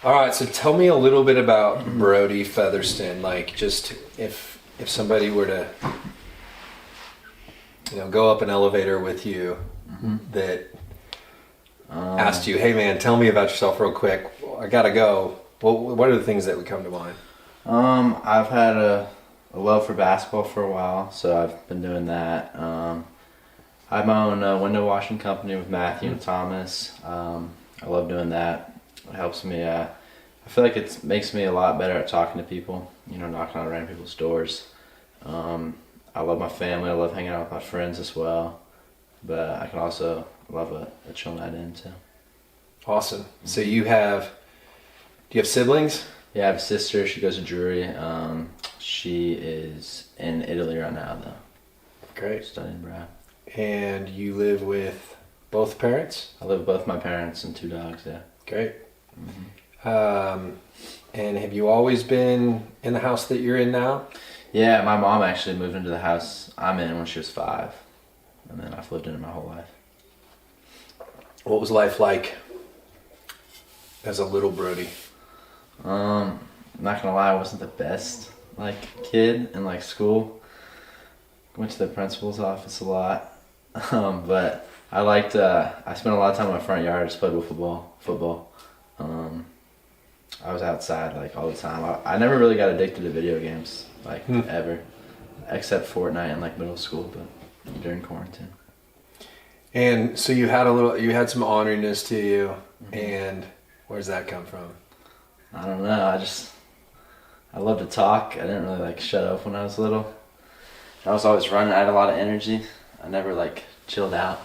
All right, so tell me a little bit about Brody Featherston. Like, just if somebody were to, go up an elevator with you that asked you, "Hey, man, tell me about yourself real quick. I gotta go." What are the things that would come to mind? I've had a love for basketball for a while, so I've been doing that. I have my own window washing company with Matthew and Thomas. I love doing that. It helps me. I feel like it makes me a lot better at talking to people. Knocking on random people's doors. I love my family. I love hanging out with my friends as well. But I can also love a chill night in too. Awesome. So do you have siblings? Yeah, I have a sister. She goes to Drury. She is in Italy right now though. Great. Studying abroad. And you live with both parents? I live with both my parents and 2 dogs, yeah. Great. And have you always been in the house that you're in now? Yeah, my mom actually moved into the house I'm in when she was 5. And then I've lived in it my whole life. What was life like as a little Brody? I'm not gonna lie, I wasn't the best kid in school. Went to the principal's office a lot. But I liked, I spent a lot of time in my front yard. I just played with football. I was outside all the time. I never really got addicted to video games, ever. Except Fortnite in middle school, but during quarantine. And so you had some honoriness to you, and where does that come from? I don't know, I love to talk. I didn't really shut up when I was little. I was always running. I had a lot of energy. I never chilled out,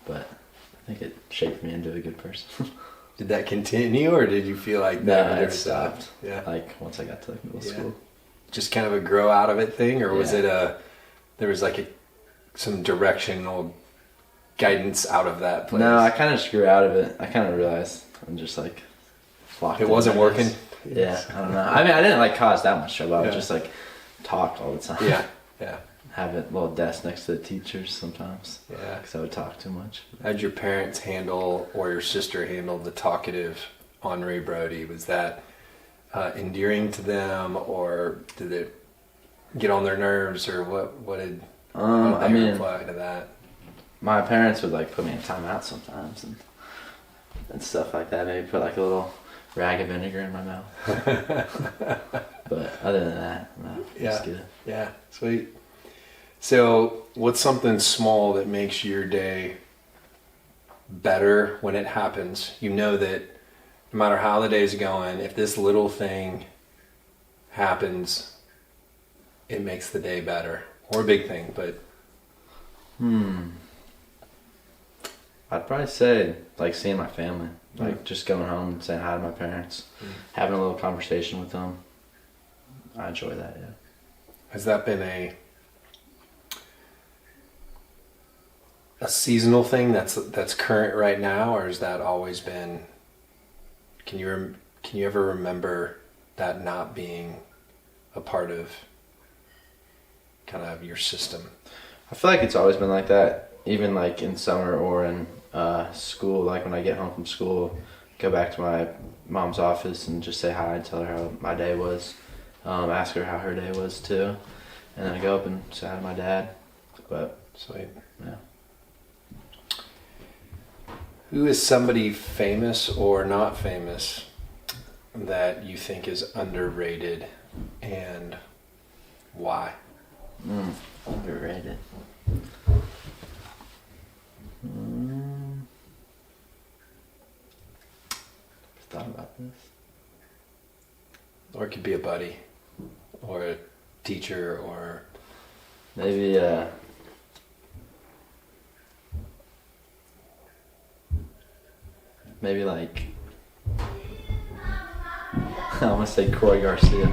but I think it shaped me into a good person. Did that continue, or did you feel like that? No, it stopped. Yeah. Once I got to middle school. Just kind of a grow out of it thing, or was it there was some directional guidance out of that place? No, I kind of just grew out of it. I kind of realized I'm just flocked. It wasn't working. Yeah, I don't know. I mean, I didn't cause that much trouble. I would just talked all the time. Yeah. Have a little desk next to the teachers sometimes. Yeah. Because I would talk too much. How'd your parents handle, or your sister handle, the talkative Henri Brody? Was that endearing to them, or did it get on their nerves, or what did they reply to that? My parents would put me in timeout sometimes and stuff like that. Maybe put a little rag of vinegar in my mouth. But other than that, no, it's good. Yeah, sweet. So what's something small that makes your day better when it happens? You know that no matter how the day's going, if this little thing happens, it makes the day better. Or a big thing, but... I'd probably say seeing my family. Just going home and saying hi to my parents. Having a little conversation with them. I enjoy that, yeah. Has that been a seasonal thing that's current right now, or has that always been? Can you ever remember that not being a part of kind of your system? I feel like it's always been like that, even in summer or in school. When I get home from school, go back to my mom's office and just say hi and tell her how my day was. Ask her how her day was too, and then I go up and say hi to my dad. But sweet. Yeah. Who is somebody famous or not famous that you think is underrated, and why? Underrated. Thought about this. Or it could be a buddy, or a teacher, or maybe I want to say Croy Garcia.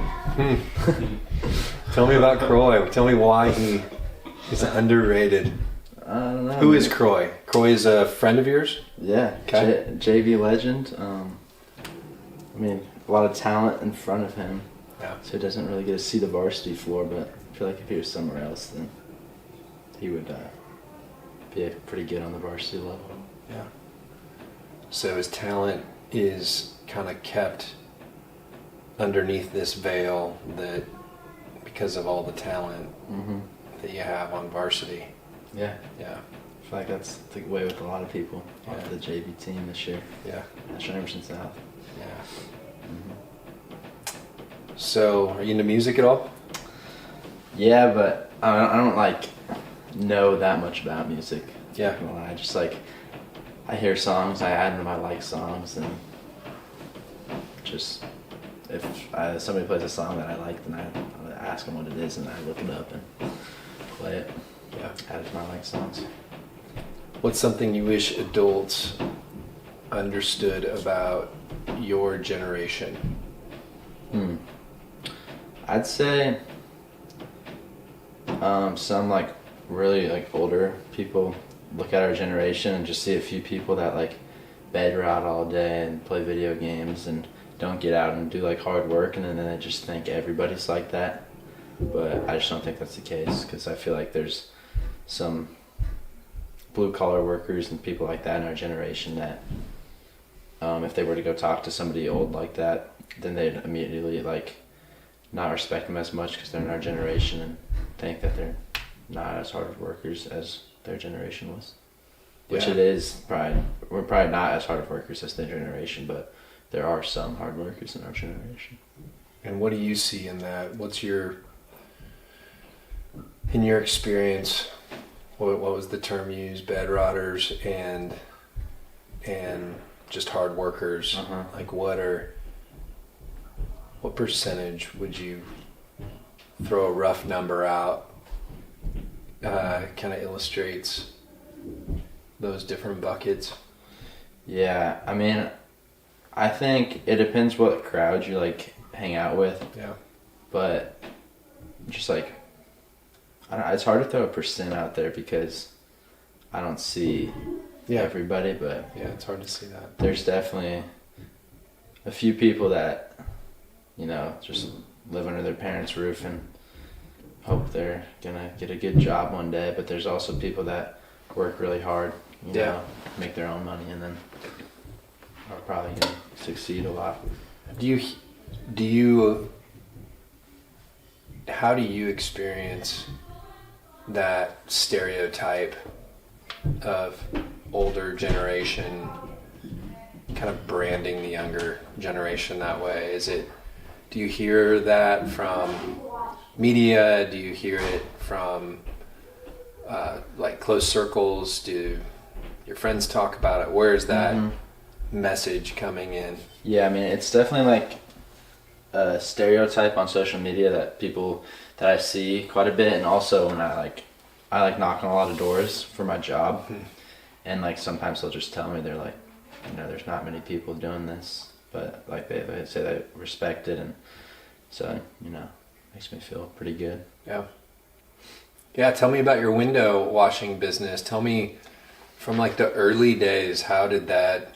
Tell me about Croy. Tell me why he is underrated. I don't know. Who is Croy? Croy is a friend of yours? Yeah. Okay. JV legend. A lot of talent in front of him. Yeah. So he doesn't really get to see the varsity floor, but I feel like if he was somewhere else, then he would be pretty good on the varsity level. Yeah. So his talent is kind of kept underneath this veil that because of all the talent that you have on varsity. Yeah. Yeah. I feel like that's the way with a lot of people on the JV team this year. Yeah. National Emerson South. Yeah. So, are you into music at all? Yeah, but I don't like know that much about music. Yeah. Not gonna lie. I just like I hear songs, I add them to my like songs, and just if somebody plays a song that I like, then I ask them what it is, and I look it up and play it. Yeah. Add it to my like songs. What's something you wish adults understood about your generation? I'd say some like really like older people look at our generation and just see a few people that like bed rot all day and play video games and don't get out and do like hard work, and then they just think everybody's like that. But I just don't think that's the case, because I feel like there's some blue collar workers and people like that in our generation that if they were to go talk to somebody old like that, then they'd immediately like not respect them as much because they're in our generation and think that they're not as hard workers as their generation was. Which it is probably. We're probably not as hard workers as their generation, but there are some hard workers in our generation. And what do you see in that? What's in your experience, what was the term used? Bed rotters and just hard workers. Like what percentage would you throw a rough number out? Kind of illustrates those different buckets. Yeah, I mean, I think it depends what crowd you like hang out with. Yeah. But just like, I don't know, it's hard to throw a percent out there because I don't see everybody, but yeah, it's hard to see that. There's definitely a few people that, you know, just live under their parents' roof and hope they're gonna get a good job one day, but there's also people that work really hard, you know, make their own money, and then are probably gonna succeed a lot. How do you experience that stereotype of older generation kind of branding the younger generation that way? Do you hear that from media? Do you hear it from like close circles? Do your friends talk about it? Where is that message coming in? Yeah, I mean, it's definitely like a stereotype on social media that I see quite a bit, and also when I knock on a lot of doors for my job, and like sometimes they'll just tell me, they're like, you know, there's not many people doing this, but like they say they respect it, and so, you know, makes me feel pretty good. Yeah, tell me about your window washing business. Tell me from like the early days, how did that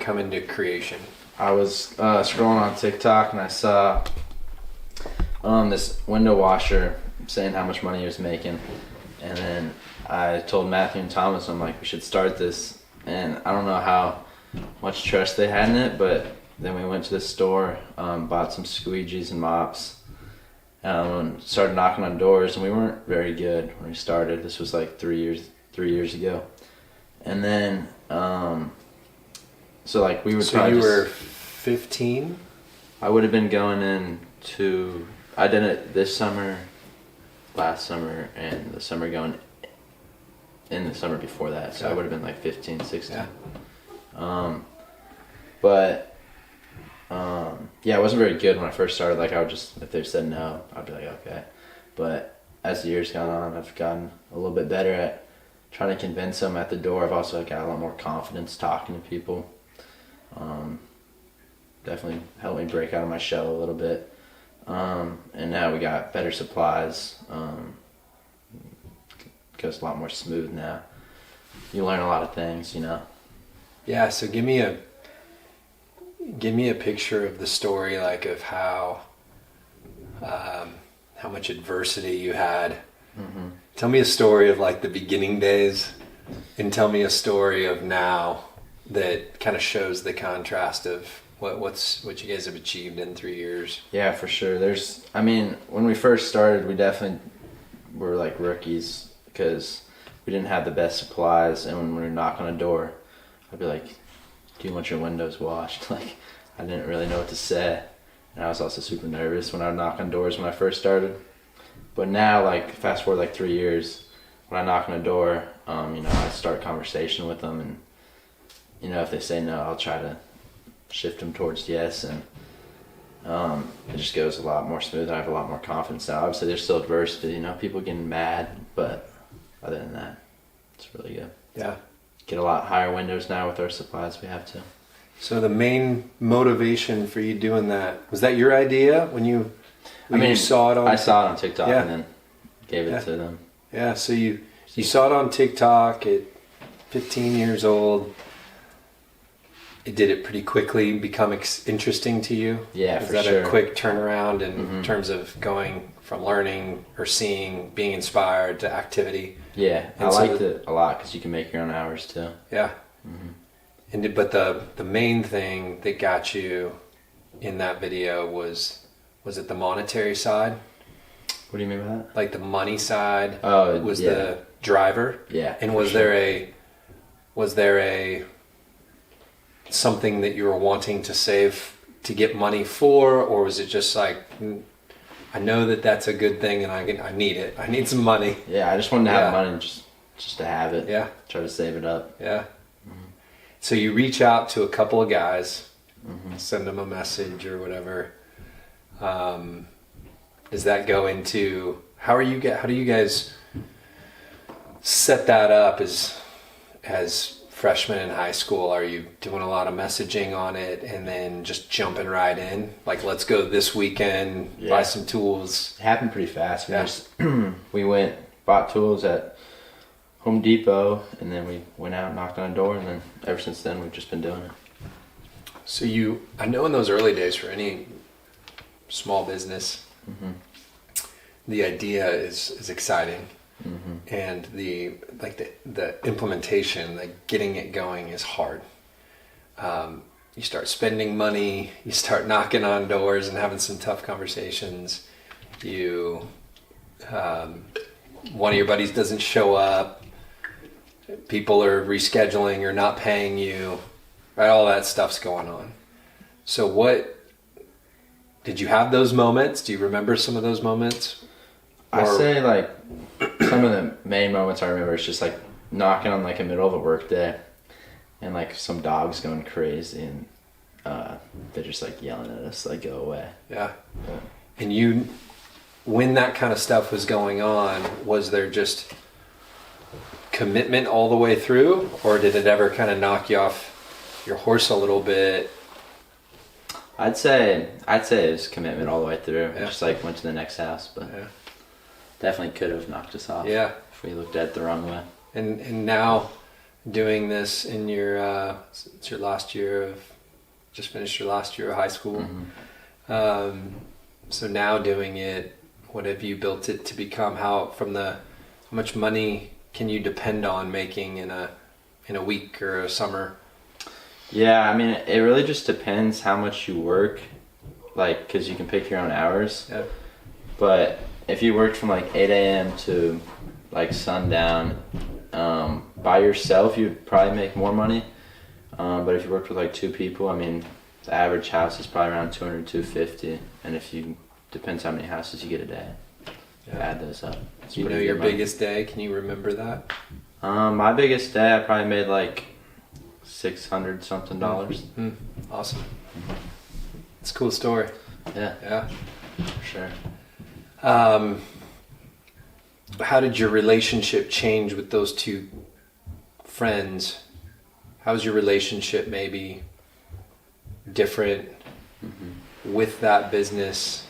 come into creation? I was scrolling on TikTok and I saw this window washer saying how much money he was making, and then I told Matthew and Thomas, I'm like, we should start this, and I don't know how much trust they had in it, but then we went to the store, bought some squeegees and mops, and started knocking on doors, and we weren't very good when we started. This was like 3 years ago, and then so like we would. So you were 15? I would have been going into. I did it this summer, last summer, and the summer going in the summer before that. So I would have been like 15, 16. Yeah. Yeah, I wasn't very good when I first started. Like I would just, if they said no, I'd be like, okay. But as the years gone on, I've gotten a little bit better at trying to convince them at the door. I've also got a lot more confidence talking to people. Definitely helped me break out of my shell a little bit. And now we got better supplies. Goes a lot more smooth now. You learn a lot of things, you know. Yeah, so give me a picture of the story, like of how much adversity you had. Tell me a story of like the beginning days, and tell me a story of now that kind of shows the contrast of what you guys have achieved in 3 years. Yeah, for sure. When we first started, we definitely were like rookies because we didn't have the best supplies. And when we were knocking on a door, I'd be like, "Do you want your windows washed?" Like, I didn't really know what to say. And I was also super nervous when I would knock on doors when I first started. But now, like, fast forward like 3 years, when I knock on a door, I start a conversation with them, and if they say no, I'll try to shift them towards yes, and it just goes a lot more smooth. I have a lot more confidence now. Obviously, there's still adversity, people getting mad, but other than that, it's really good. Yeah. Get a lot higher windows now with our supplies. We have to. So the main motivation for you doing that, was that your idea when you saw it on? I saw it on TikTok, yeah. and then gave it to them. Yeah, so you saw it on TikTok at 15 years old. Did it pretty quickly become interesting to you? Yeah, for sure. Is that a quick turnaround in terms of going from learning or seeing, being inspired to activity? Yeah, I liked it a lot because you can make your own hours too. Yeah. Mm-hmm. But the main thing that got you in that video was it the monetary side? What do you mean by that? Like the money side was the driver? Yeah. And was there a something that you were wanting to save to get money for, or was it just like, I know that that's a good thing and I need it. I need some money. Yeah, I just wanted to have money just to have it. Yeah. Try to save it up. Yeah. Mm-hmm. So you reach out to a couple of guys, send them a message or whatever. Does that go into how do you guys set that up as freshmen in high school? Are you doing a lot of messaging on it and then just jumping right in? Like, let's go this weekend, buy some tools. It happened pretty fast. We bought tools at Home Depot, and then we went out, knocked on a door, and then ever since then we've just been doing it. So I know in those early days for any small business, the idea is exciting. And the implementation, like getting it going, is hard. You start spending money, you start knocking on doors and having some tough conversations. One of your buddies doesn't show up, people are rescheduling or not paying you, right? All that stuff's going on. So did you have those moments? Do you remember some of those moments? I say like some of the main moments I remember is just like knocking on like the middle of a work day and like some dogs going crazy, and they're just like yelling at us like, go away. Yeah. And when that kind of stuff was going on, was there just commitment all the way through, or did it ever kind of knock you off your horse a little bit? I'd say it was commitment all the way through. Yeah. Just like went to the next house, but definitely could have knocked us off. Yeah, if we looked at it the wrong way. And now doing this in it's your last year just finished your last year of high school. So now doing it, what have you built it to become? How much money can you depend on making in a week or a summer? Yeah, I mean, it really just depends how much you work, like, because you can pick your own hours. Yeah. But if you worked from like 8 a.m. to like sundown, by yourself, you'd probably make more money. But if you worked with like two people, I mean, the average house is probably around 200, 250. And depends how many houses you get a day. Yeah. Add those up. Do you know your biggest day? Can you remember that? My biggest day, I probably made like $600 something. Awesome. It's a cool story. Yeah, for sure. How did your relationship change with those two friends? How's your relationship maybe different with that business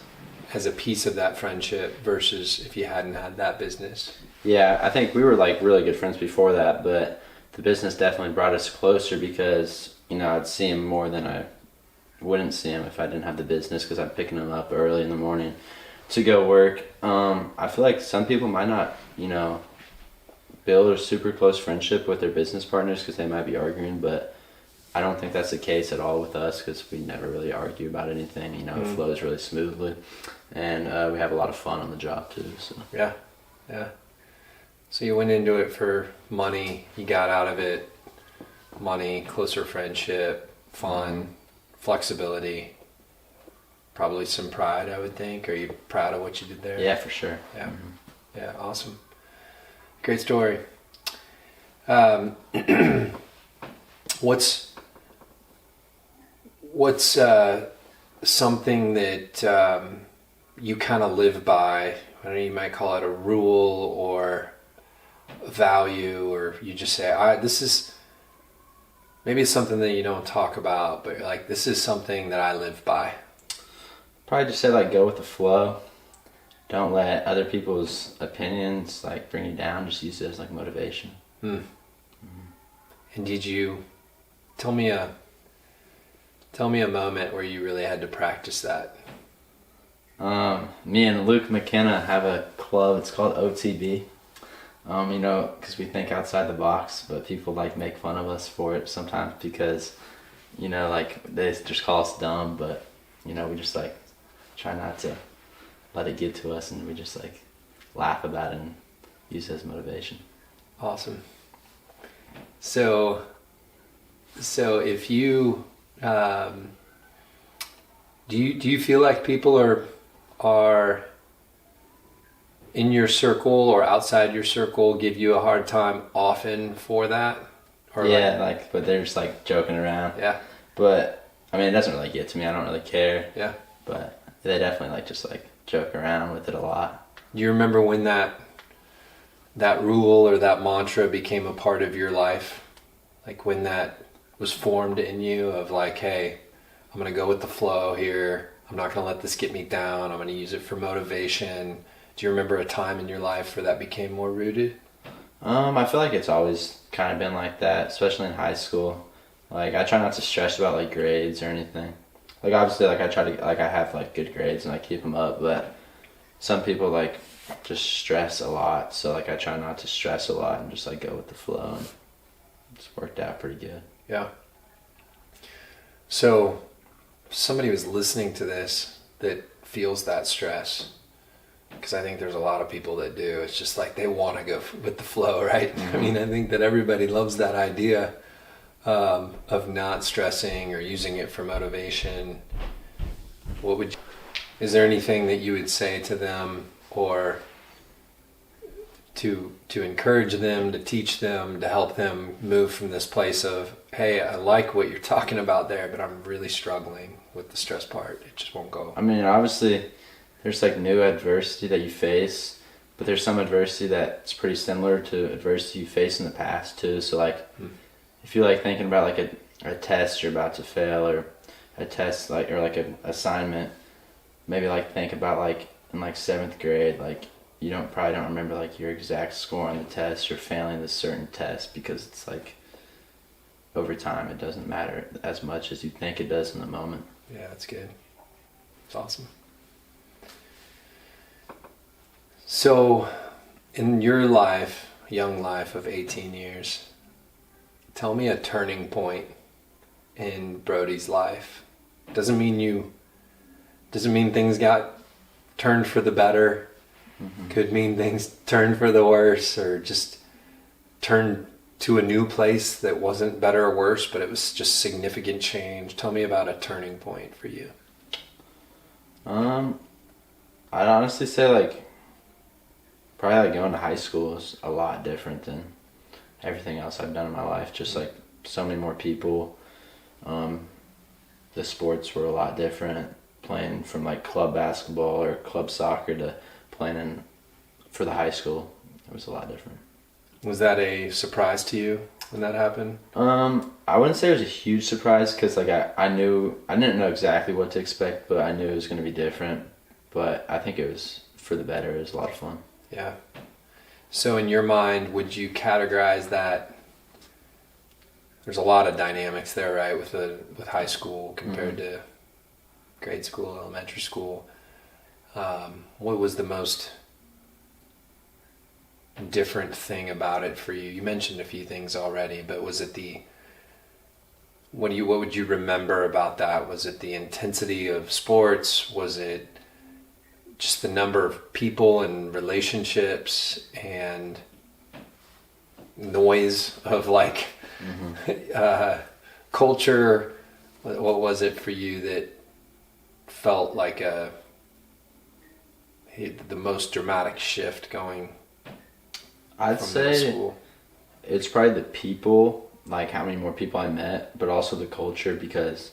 as a piece of that friendship versus if you hadn't had that business? Yeah, I think we were like really good friends before that, but the business definitely brought us closer because, I'd see him more than I wouldn't see him if I didn't have the business, because I'm picking him up early in the morning to go work. I feel like some people might not, build a super close friendship with their business partners because they might be arguing, but I don't think that's the case at all with us because we never really argue about anything. You know, it flows really smoothly, and we have a lot of fun on the job too. So Yeah. So you went into it for money. You got out of it money, closer friendship, fun, flexibility. Probably some pride, I would think. Are you proud of what you did there? yeah, for sure. Yeah. Mm-hmm. Yeah, awesome. Great story. What's something that you kind of live by? I don't know, you might call it a rule or a value, or you just say, this is, maybe it's something that you don't talk about, but you're like, this is something that I live by. Probably just say like go with the flow. Don't let other people's opinions like bring you down. Just use it as like motivation. And did you tell me a moment where you really had to practice that? Me and Luke McKenna have a club. It's called OTB. You know, because we think outside the box, but people like make fun of us for it sometimes because, you know, like they just call us dumb, but you know, we just like try not to let it get to us, and we just like laugh about it and use it as motivation. Awesome. So if you do you feel like people are in your circle or outside your circle give you a hard time often for that? Or Yeah, but they're just like joking around. Yeah. But I mean, it doesn't really get to me. I don't really care. Yeah. But they definitely just joke around with it a lot. Do you remember when that rule or that mantra became a part of your life? Like when that was formed in you of like, hey, I'm going to go with the flow here. I'm not going to let this get me down. I'm going to use it for motivation. Do you remember a time in your life where that became more rooted? I feel like it's always kind of been like that, especially in high school. Like I try not to stress about like grades or anything. Like obviously I try to I have like good grades and I keep them up, but some people just stress a lot. So I try not to stress a lot and just go with the flow, and it's worked out pretty good. Yeah. So somebody was listening to this that feels that stress, because I think there's a lot of people that do. It's just like they want to go with the flow, right? Mm-hmm. I mean, I think that everybody loves that idea of not stressing or using it for motivation. Is there anything that you would say to them, or to encourage them, to teach them, to help them move from this place of, hey, I like what you're talking about there, but I'm really struggling with the stress part. It just won't go. I mean, obviously there's new adversity that you face, but there's some adversity that's pretty similar to adversity you faced in the past too. So if you thinking about a test you're about to fail, or a test or an assignment, maybe think about in 7th grade, you probably don't remember your exact score on the test. You're failing this certain test because it's over time it doesn't matter as much as you think it does in the moment. Yeah, that's good. It's awesome. So in your life, young life of 18 years, tell me a turning point in Brody's life. Doesn't mean things got turned for the better. Mm-hmm. Could mean things turned for the worse, or just turned to a new place that wasn't better or worse, but it was just significant change. Tell me about a turning point for you. I'd honestly say probably going to high school is a lot different than everything else I've done in my life. Just so many more people. The sports were a lot different. Playing from club basketball or club soccer to playing for the high school, it was a lot different. Was that a surprise to you when that happened? I wouldn't say it was a huge surprise, because I didn't know exactly what to expect, but I knew it was going to be different. But I think it was for the better. It was a lot of fun. Yeah. So in your mind, would you categorize that? There's a lot of dynamics there, right, with high school compared to grade school, elementary school. What was the most different thing about it for you? You mentioned a few things already, but was it the what would you remember about that? Was it the intensity of sports? Was it just the number of people and relationships and noise of like culture? What was it for you that felt like the most dramatic shift going I'd from say middle school? it's probably the people, like how many more people I met, but also the culture because,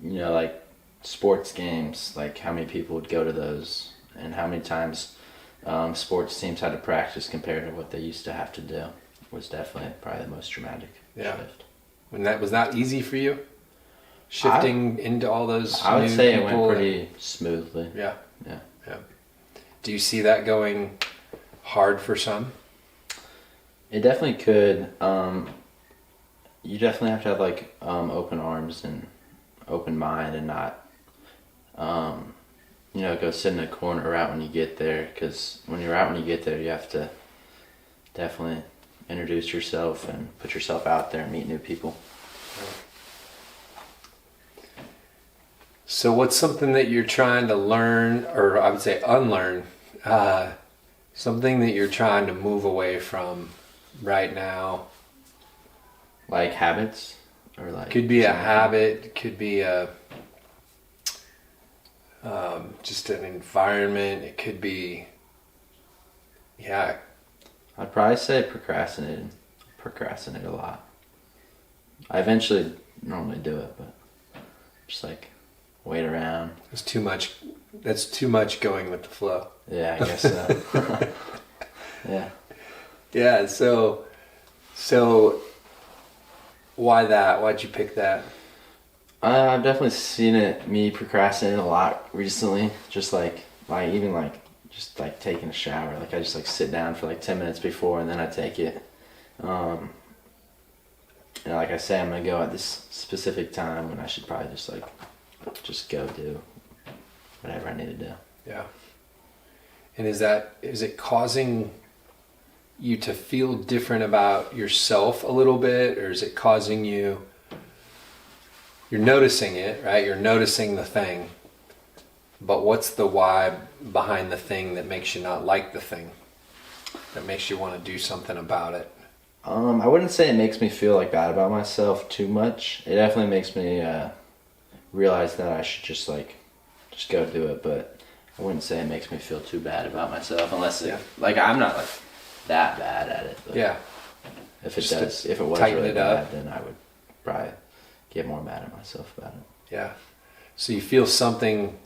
like sports games, like how many people would go to those and how many times sports teams had to practice compared to what they used to have to do was definitely probably the most dramatic shift. Was that easy for you? Shifting into all those I would new say it people went pretty smoothly. Yeah. Yeah. Do you see that going hard for some? It definitely could. You definitely have to have like open arms and open mind and not, go sit in a corner right when you get there. Because when you're out when you get there, you have to definitely introduce yourself and put yourself out there and meet new people. So what's something that you're trying to learn, or I would say unlearn, something that you're trying to move away from right now? Like habits? Or like Could be a habit, could be just an environment, it could be, I'd probably say procrastinate a lot. I eventually normally do it, but just like wait around. it's too much. That's too much going with the flow. Yeah, I guess so. Yeah. Yeah, so why that? Why'd you pick that? I've definitely seen me procrastinate a lot recently. Just just like taking a shower. Like I just like sit down for like 10 minutes before and then I take it. Like I say, I'm gonna go at this specific time when I should probably just go do whatever I need to do. Yeah. And is it causing you to feel different about yourself a little bit, or is it causing you're noticing it, right? You're noticing the thing, but what's the why behind the thing that makes you not like the thing, that makes you want to do something about it? I wouldn't say it makes me feel like bad about myself too much. It definitely makes me realize that I should just go do it, but I wouldn't say it makes me feel too bad about myself unless I'm not like that bad at it. But Yeah. if it was really bad, then I would probably get more mad at myself about it. Yeah. So you feel something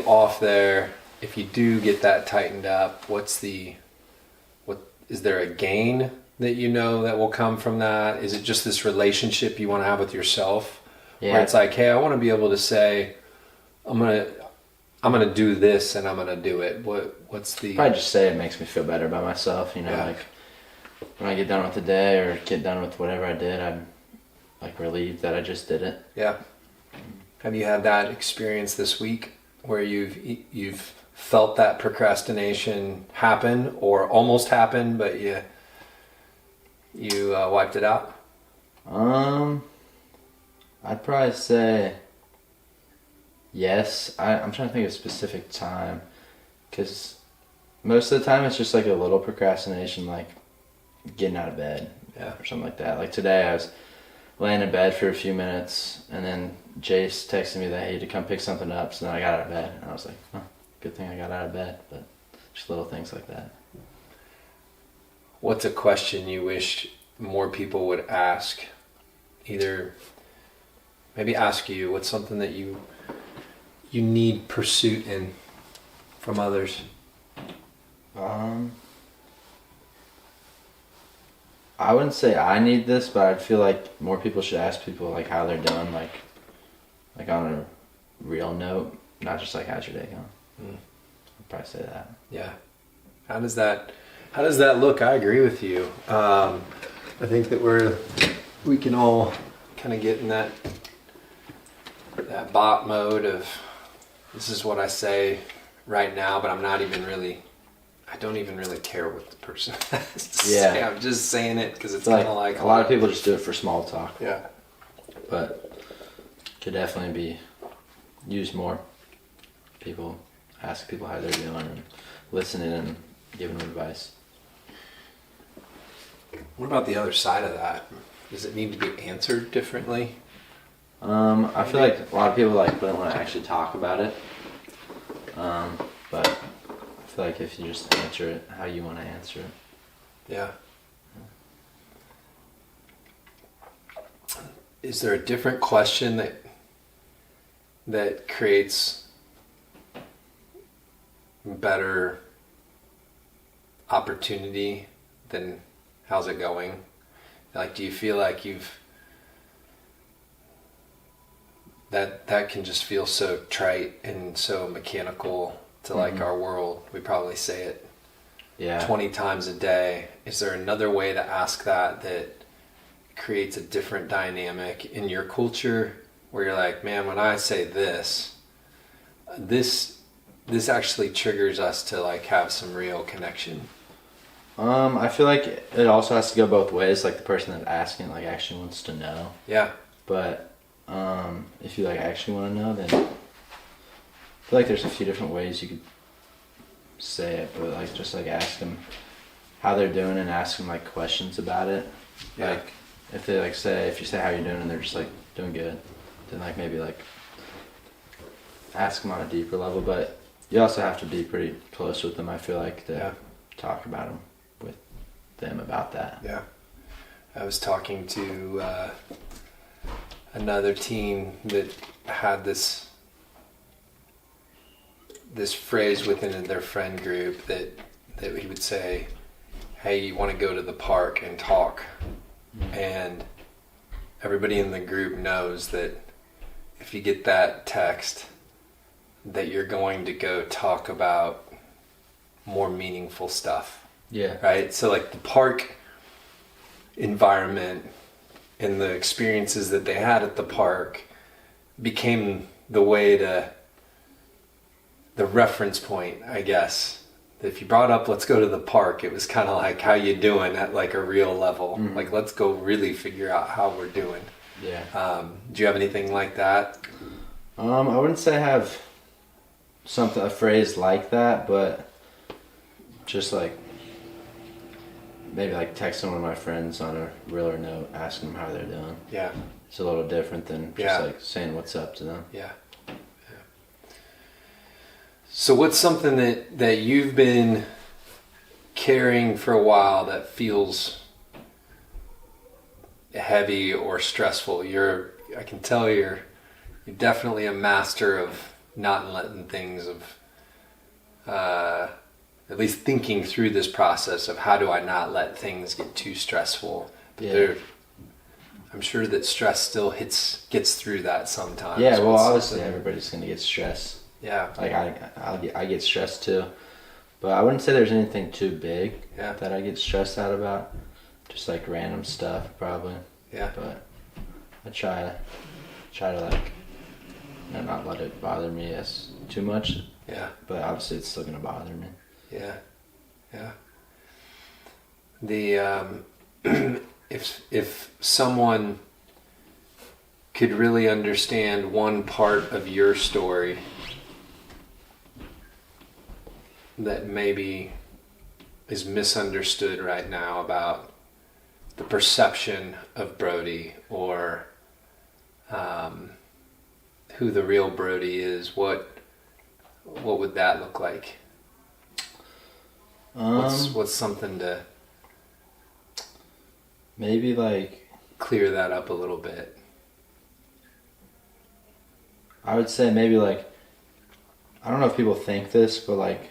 off there. If you do get that tightened up, is there a gain that that will come from that? Is it just this relationship you want to have with yourself? Yeah. Where it's like, hey, I want to be able to say, I'm gonna do this and I'm gonna do it. What's the? Probably just say it makes me feel better about myself. Like when I get done with the day or get done with whatever I did, I'm like relieved that I just did it. Yeah. Have you had that experience this week where you've felt that procrastination happen or almost happen, but you wiped it out? I'd probably say yes. I'm trying to think of a specific time, because most of the time it's just like a little procrastination, like getting out of bed or something like that. Like today I was laying in bed for a few minutes and then Jace texted me that he had to come pick something up, so then I got out of bed and I was like, oh, good thing I got out of bed. But just little things like that. What's a question you wish more people would ask? Either maybe ask you, what's something that you need pursuit in from others? I wouldn't say I need this, but I feel like more people should ask people like how they're doing, like on a real note, not just like how's your day going. I'd probably say that. Yeah. How does that look? I agree with you. I think that we can all kind of get in that bot mode of, this is what I say right now, but I don't even really care what the person has to say. I'm just saying it because it's kind of like a lot of people just do it for small talk. Yeah. but could definitely be used more. Ask people how they're doing and listening and giving them advice. What about the other side of that? Does it need to be answered differently? I feel like a lot of people like don't want to actually talk about it. But I feel like if you just answer it how you want to answer it. Yeah. Is there a different question that creates better opportunity than how's it going? Like, do you feel like that can just feel so trite and so mechanical to like our world? We probably say it 20 times a day. Is there another way to ask that creates a different dynamic in your culture where you're like, man, when I say this actually triggers us to like have some real connection? I feel like it also has to go both ways. Like the person that's asking like actually wants to know. Yeah. But if you like actually want to know, then I feel like there's a few different ways you could say it. But like just like ask them how they're doing and ask them like questions about it. Yeah. Like if they like if you say how you're doing and they're just like doing good, then like maybe like ask them on a deeper level. But you also have to be pretty close with them, I feel like, to talk about them about that. Yeah. I was talking to another teen that had this phrase within their friend group that he would say, hey, you want to go to the park and talk? And everybody in the group knows that if you get that text, that you're going to go talk about more meaningful stuff. Yeah. Right? So like the park environment and the experiences that they had at the park became the reference point, I guess. If you brought up, let's go to the park, it was kind of like, how you doing at like a real level. Mm-hmm. Like, let's go really figure out how we're doing. Yeah. Do you have anything like that? I wouldn't say I have a phrase like that, but just like maybe like texting one of my friends on a realer note, asking them how they're doing. Yeah. It's a little different than just like saying what's up to them. Yeah. So what's something that you've been carrying for a while that feels heavy or stressful? I can tell you're definitely a master of not letting things at least thinking through this process of how do I not let things get too stressful. But I'm sure that stress still gets through that sometimes. Yeah, well, obviously everybody's going to get stressed. Yeah. Like I get stressed too. But I wouldn't say there's anything too big that I get stressed out about. Just like random stuff probably. Yeah. But I try to like not let it bother me as too much. Yeah. But obviously it's still gonna bother me. Yeah. Yeah. The if someone could really understand one part of your story that maybe is misunderstood right now about the perception of Brody or who the real Brody is, what would that look like? What's something to maybe like clear that up a little bit? I would say maybe like, I don't know if people think this, but like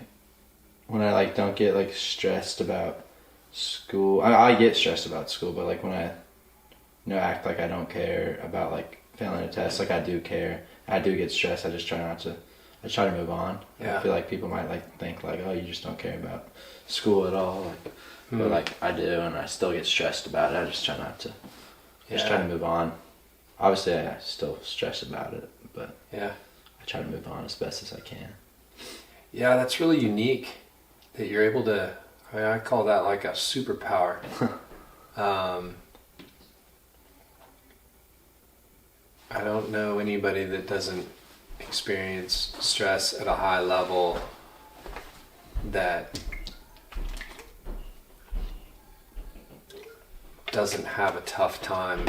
when I like don't get like stressed about school, I get stressed about school, but like when I act like I don't care about like failing a test, like I do care. I do get stressed. I just try to move on. Yeah. I feel like people might like think like, oh, you just don't care about school at all. Like, but like I do, and I still get stressed about it. I just try not to. Just try to move on. Obviously, I still stress about it, but I try to move on as best as I can. Yeah, that's really unique that you're able to. I call that like a superpower. I don't know anybody that doesn't experience stress at a high level that doesn't have a tough time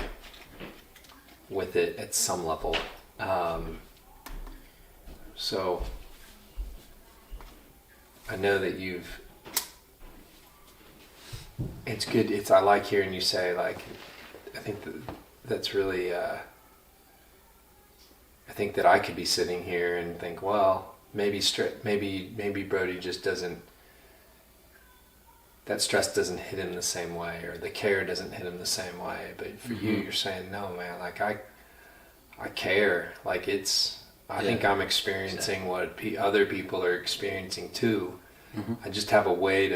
with it at some level. So I know that it's good. I like hearing you say, like, I think that's really, I think that I could be sitting here and think, well, maybe Brody just doesn't, that stress doesn't hit him the same way, or the care doesn't hit him the same way. But for you, you're saying, no, man, like I care. Like I think I'm experiencing what other people are experiencing too. I just have a way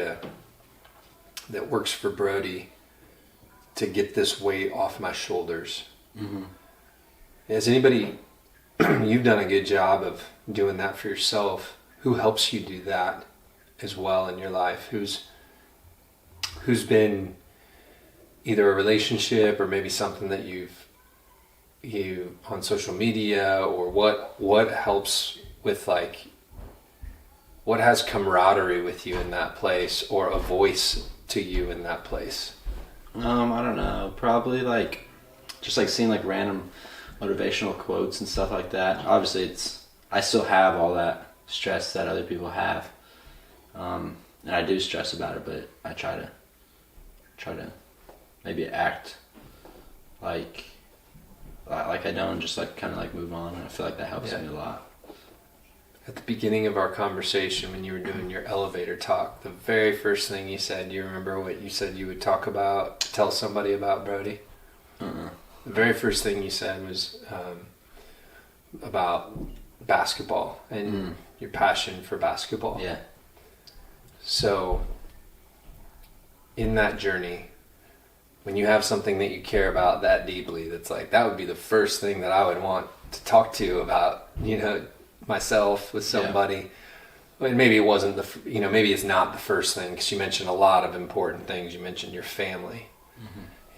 that works for Brody to get this weight off my shoulders. Has anybody, you've done a good job of doing that for yourself. Who helps you do that as well in your life? Who's been either a relationship or maybe something that you on social media, or what helps with, like, what has camaraderie with you in that place, or a voice to you in that place? I don't know. Probably like just like seeing like random motivational quotes and stuff like that. Obviously, I still have all that stress that other people have, and I do stress about it. But I try to maybe act like I don't, just like kind of like move on. And I feel like that helps me a lot. At the beginning of our conversation, when you were doing your elevator talk, the very first thing you said, do you remember what you said you would tell somebody about Brody? The very first thing you said was about basketball and your passion for basketball. Yeah. So, in that journey, when you have something that you care about that deeply, that's like, that would be the first thing that I would want to talk to about, myself with somebody. Yeah. And maybe it wasn't maybe it's not the first thing, because you mentioned a lot of important things. You mentioned your family.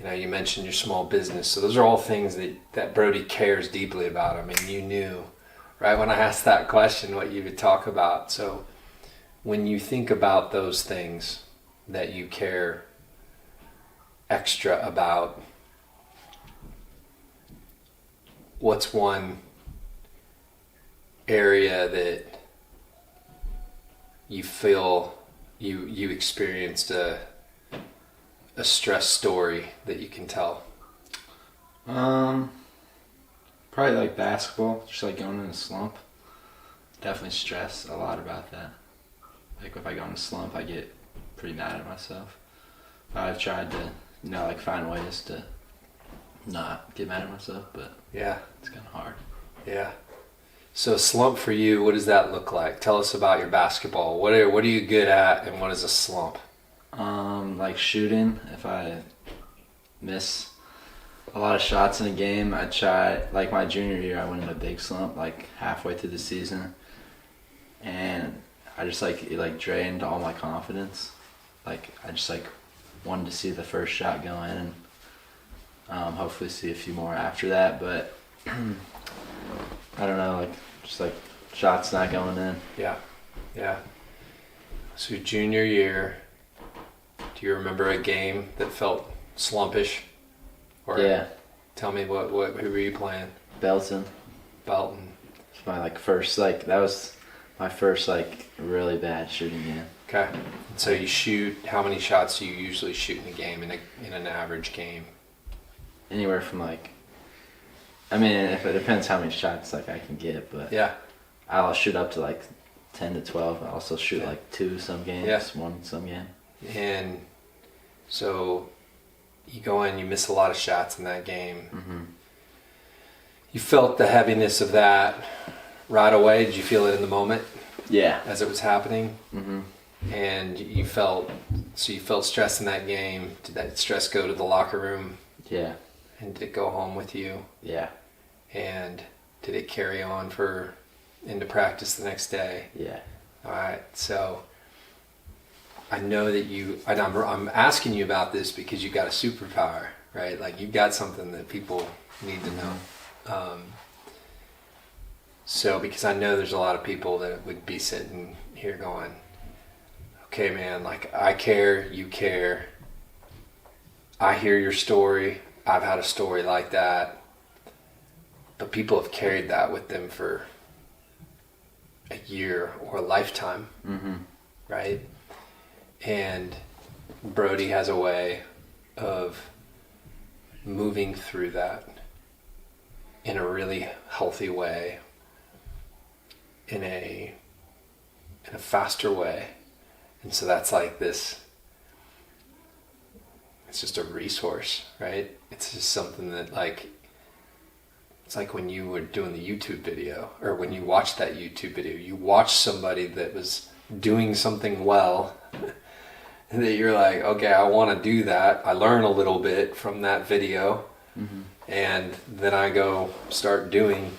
You mentioned your small business. So those are all things that Brody cares deeply about. I mean, you knew right when I asked that question what you would talk about. So when you think about those things that you care extra about, what's one area that you feel you experienced a stress story that you can tell? Probably like basketball, just like going in a slump. Definitely stress a lot about that. Like if I go in a slump, I get pretty mad at myself. I've tried to, like find ways to not get mad at myself, but yeah, it's kind of hard. Yeah. So a slump for you, what does that look like? Tell us about your basketball. What are you good at, and what is a slump? Like shooting. If I miss a lot of shots in a game, I try. Like my junior year, I went in a big slump, like halfway through the season, and I just it drained all my confidence. Like I just wanted to see the first shot go in, and hopefully see a few more after that. But I don't know, just shots not going in. Yeah. So junior year, do you remember a game that felt slumpish? Or yeah. Tell me who were you playing? Belton. It's my first that was my first really bad shooting game. Okay. So you shoot, how many shots do you usually shoot in a game, in an average game? Anywhere from if it depends how many shots I can get, but yeah, I'll shoot up to 10 to 12. I also shoot 2 some games, 1 some game. And so you go in, you miss a lot of shots in that game. Mm-hmm. You felt the heaviness of that right away. Did you feel it in the moment? Yeah. As it was happening? Mm-hmm. And you felt stress in that game. Did that stress go to the locker room? Yeah. And did it go home with you? Yeah. And did it carry on into practice the next day? Yeah. All right. So I know that I'm asking you about this because you got a superpower, right? Like you've got something that people need to know. So, because I know there's a lot of people that would be sitting here going, okay, man, like, I care, you care. I hear your story. I've had a story like that. But people have carried that with them for a year or a lifetime, right? And Brody has a way of moving through that in a really healthy way, in a faster way. And so that's like this, it's just a resource, right? It's just something that, like, it's like when you were doing the YouTube video, or when you watched that YouTube video, you watched somebody that was doing something well, and that you're like, okay, I want to do that. I learn a little bit from that video, and then I go start doing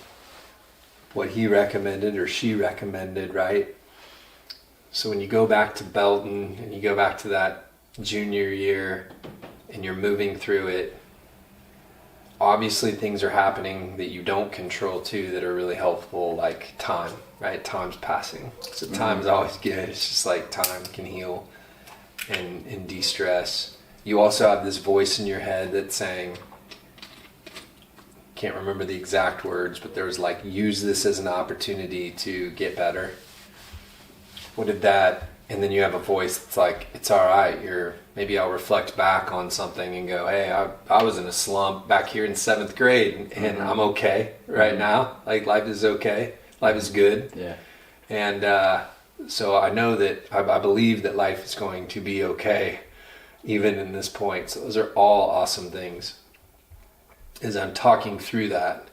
what he recommended or she recommended, right? So when you go back to Belton and you go back to that junior year and you're moving through it, obviously things are happening that you don't control too that are really helpful, like time, right? Time's passing. So time's always good. It's just like time can heal and de-stress. You also have this voice in your head that's saying, can't remember the exact words, but there was like, use this as an opportunity to get better. What did that, and then you have a voice that's like, it's all right, maybe I'll reflect back on something and go, hey, I was in a slump back here in 7th grade and I'm okay right now. Like, life is okay. Life is good. Yeah. And so I know that, I believe that life is going to be okay even in this point. So those are all awesome things. As I'm talking through that,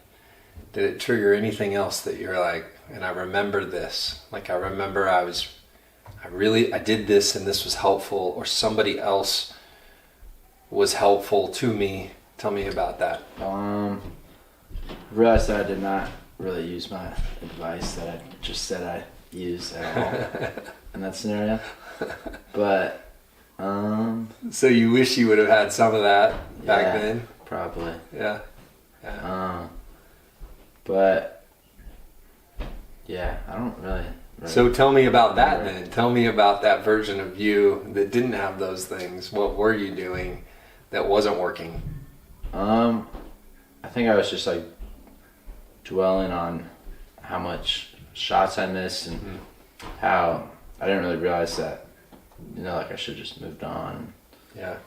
did it trigger anything else that you're like, and I remember this, like, I remember I did this and this was helpful, or somebody else was helpful to me? Tell me about that. I realized that I did not really use my advice that I just said I used at all in that scenario. But so you wish you would have had some of that back then? Probably. Yeah. But yeah, I don't really. So tell me about that then. Tell me about that version of you that didn't have those things. What were you doing that wasn't working? I think I was just like dwelling on how much shots I missed and how I didn't really realize that, like, I should just moved on. Yeah.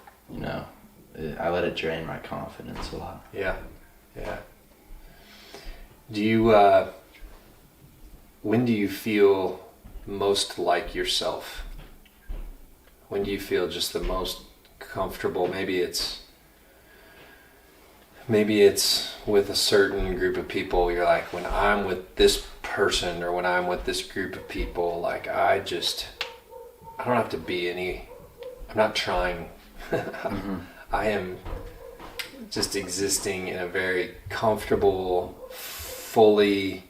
I let it drain my confidence a lot. Yeah. Do you, when do you feel most like yourself? When do you feel just the most comfortable? Maybe it's with a certain group of people. You're like, when I'm with this person or when I'm with this group of people, like, I don't have to be I'm not trying. I am just existing in a very comfortable, fully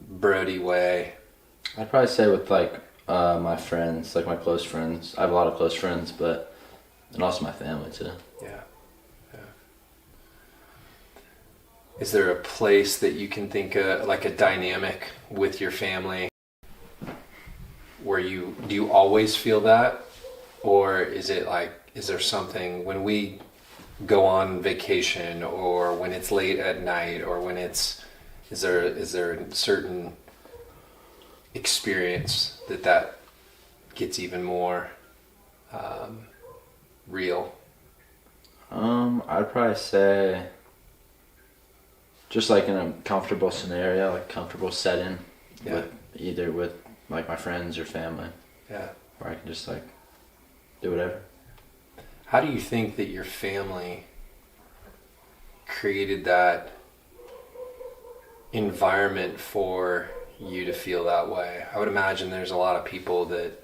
Brody way. I'd probably say with like my friends, like my close friends. I have a lot of close friends, and also my family too. Yeah. Is there a place that you can think of, like a dynamic with your family, where do you always feel that? Or is it like, is there something when we go on vacation, or when it's late at night, or when is there a certain experience that gets even more real? I'd probably say just like in a comfortable scenario, like comfortable setting, either with like my friends or family. Yeah. Where I can just like do whatever. How do you think that your family created that environment for you to feel that way? I would imagine there's a lot of people that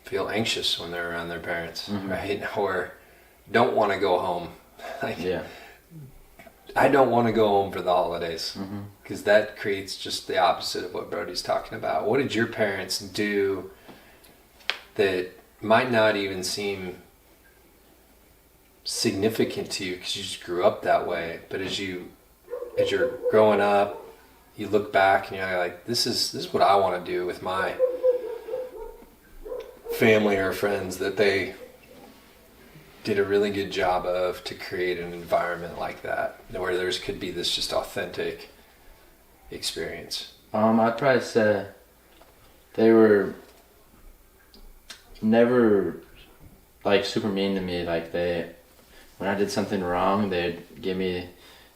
feel anxious when they're around their parents, right? Or don't want to go home. I don't want to go home for the holidays, because that creates just the opposite of what Brody's talking about. What did your parents do that might not even seem significant to you because you just grew up that way, but as you as you're growing up, you look back and you're like, this is what I want to do with my family or friends, that they did a really good job of to create an environment like that where there's could be this just authentic experience? I'd probably say they were never like super mean to me. Like when I did something wrong, they'd give me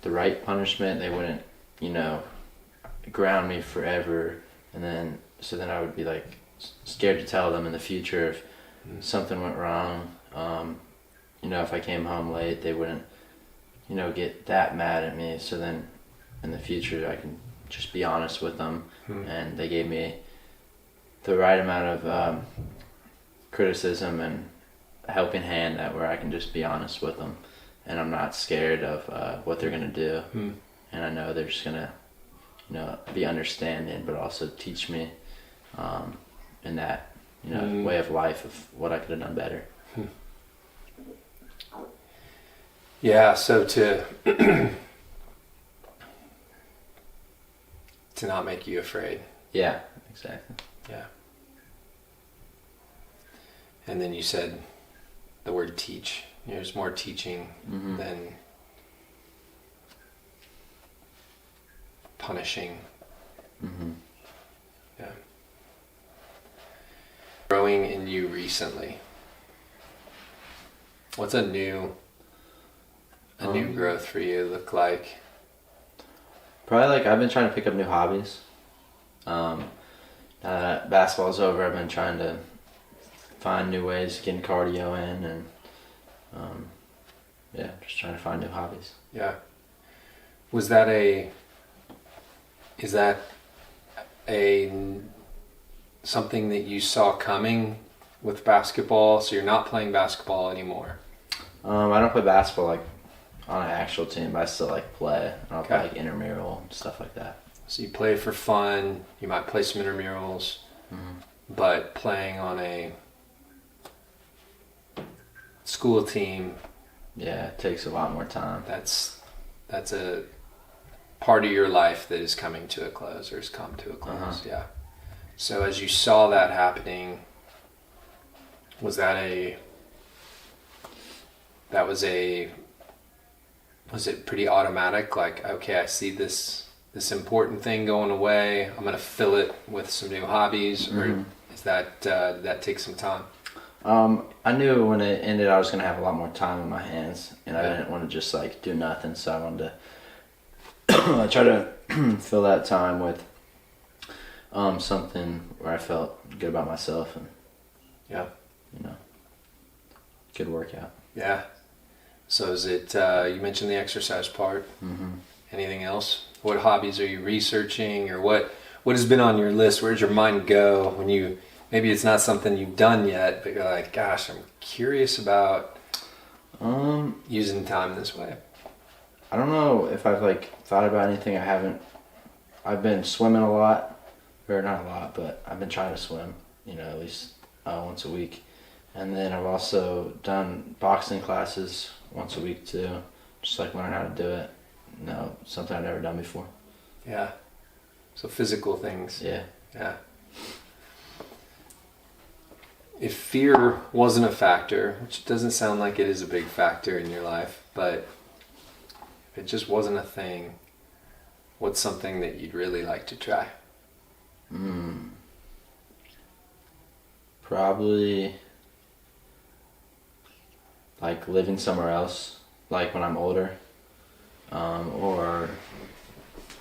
the right punishment. They wouldn't, ground me forever. And then I would be like scared to tell them in the future if something went wrong. If I came home late, they wouldn't, get that mad at me. So then in the future, I can just be honest with them. And they gave me the right amount of criticism and a helping hand where I can just be honest with them. And I'm not scared of what they're going to do. And I know they're just going to, be understanding, but also teach me in that, way of life of what I could have done better. Yeah, so to not make you afraid. Yeah, exactly. Yeah. And then you said the word teach. There's more teaching than punishing. Yeah. Growing in you recently. What's a new growth for you look like? Probably I've been trying to pick up new hobbies. Basketball's over, I've been trying to find new ways of getting cardio in and just trying to find new hobbies. Yeah. Is that something that you saw coming with basketball? So you're not playing basketball anymore? I don't play basketball on an actual team, but I still play. I'll play intramural and stuff like that. So you play for fun. You might play some intramurals, but playing on a school team. Yeah, it takes a lot more time. That's a part of your life that is coming to a close or has come to a close. Yeah. So as you saw that happening, was it pretty automatic? Okay, I see this important thing going away. I'm going to fill it with some new hobbies, or did that take some time? I knew when it ended, I was going to have a lot more time on my hands, and I didn't want to just do nothing. So I wanted to try to fill that time with something where I felt good about myself and good workout. Yeah. So is it? You mentioned the exercise part. Anything else? What hobbies are you researching, or what has been on your list? Where's your mind go when you? Maybe it's not something you've done yet, but you're like, gosh, I'm curious about using time this way. I don't know if I've thought about anything. I haven't. I've been swimming a lot, or not a lot, but I've been trying to swim. At least once a week, and then I've also done boxing classes once a week too, just learn how to do it. Something I've never done before. Yeah. So physical things. Yeah. Yeah. If fear wasn't a factor, which doesn't sound like it is a big factor in your life, but if it just wasn't a thing, what's something that you'd really like to try? Probably living somewhere else, when I'm older, or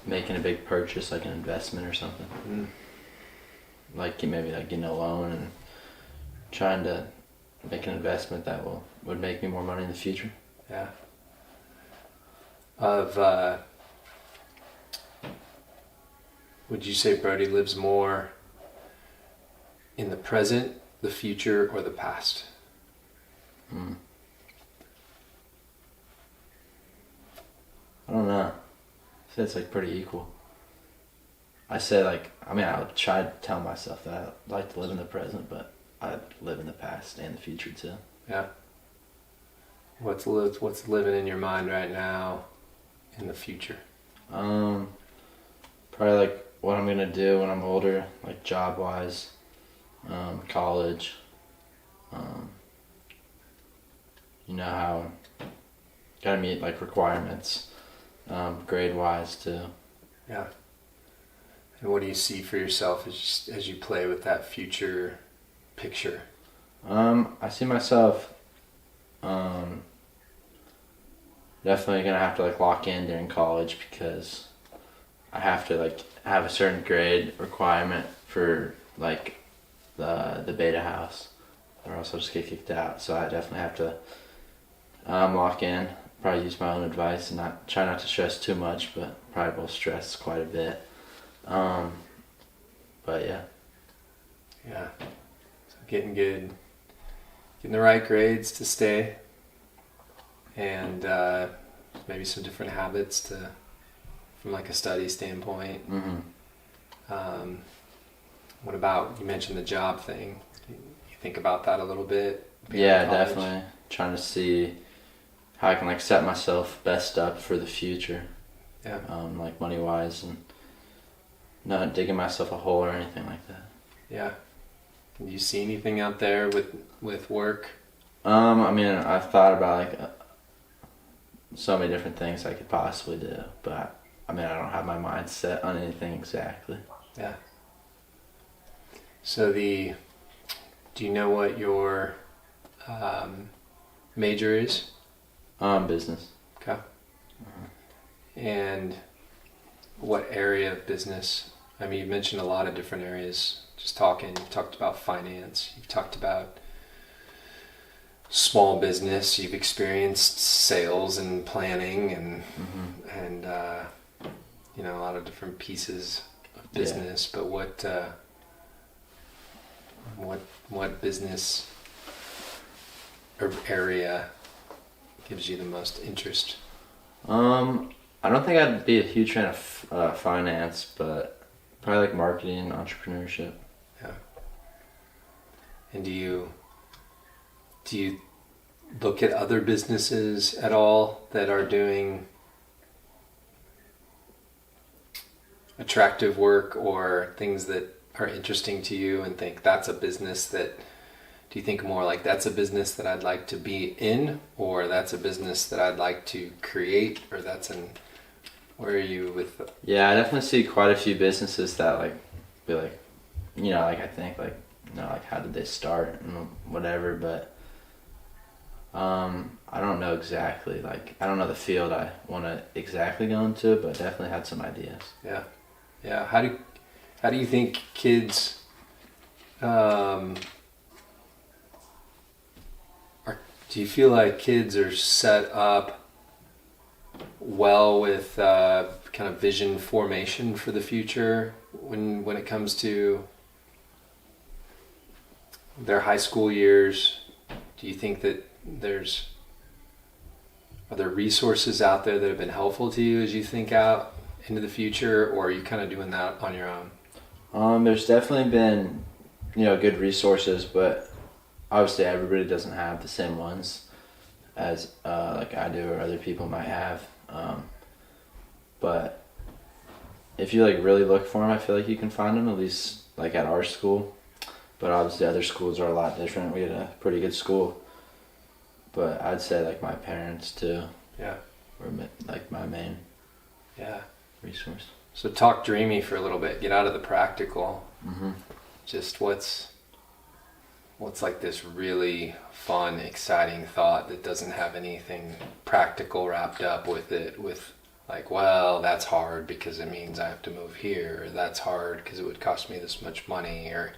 making a big purchase, an investment or something. Maybe getting a loan and trying to make an investment that would make me more money in the future. Yeah. Would you say Brody lives more in the present, the future, or the past? I don't know. I say it's pretty equal. I say I would try to tell myself that I'd like to live in the present, but I'd live in the past and the future too. Yeah. What's living in your mind right now in the future? Probably like what I'm gonna do when I'm older, like job wise, college. Um, you know how gotta meet like requirements, grade wise too. Yeah. And what do you see for yourself as you play with that future picture? I see myself definitely gonna have to like lock in during college because I have to like have a certain grade requirement for like the beta house, or else I'll just get kicked out. So I definitely have to lock in. Probably use my own advice and not try not to stress too much, but probably will stress quite a bit. But yeah. Yeah. So getting good, getting the right grades to stay, and maybe some different habits from like a study standpoint. What about, you mentioned the job thing? You think about that a little bit? Yeah, definitely. Trying to see how I can like set myself best up for the future. Yeah. Like money wise, and not digging myself a hole or anything like that. Yeah. Do you see anything out there with work? I mean, I've thought about like so many different things I could possibly do, but I mean, I don't have my mind set on anything exactly. Yeah. So do you know what your major is? Business. Okay. And what area of business? I mean, you mentioned a lot of different areas. Just talking, you've talked about finance, you've talked about small business, you've experienced sales and planning and you know, a lot of different pieces of business. Yeah. But what business or area gives you the most interest? I don't think I'd be a huge fan of finance, but probably like marketing and entrepreneurship. Yeah. And do you look at other businesses at all that are doing attractive work or things that are interesting to you and think that's a business that, do you think more like that's a business that I'd like to be in, or that's a business that I'd like to create, or where are you with Yeah, I definitely see quite a few businesses that like be like, you know, like I think like, you know, like how did they start and whatever, but I don't know exactly, like I don't know the field I want to exactly go into, but definitely had some ideas. Yeah. Yeah. How do you think kids do you feel like kids are set up well with kind of vision formation for the future when it comes to their high school years? Do you think that are there resources out there that have been helpful to you as you think out into the future, or are you kind of doing that on your own? There's definitely been, you know, good resources, but obviously everybody doesn't have the same ones as like I do or other people might have. But if you like really look for them, I feel like you can find them, at least like at our school. But obviously other schools are a lot different. We had a pretty good school. But I'd say like my parents too. Yeah. Were like my main resource. So talk dreamy for a little bit. Get out of the practical. Mm-hmm. Just what's like this really fun, exciting thought that doesn't have anything practical wrapped up with it, with like, well, that's hard because it means I have to move here, or that's hard because it would cost me this much money, or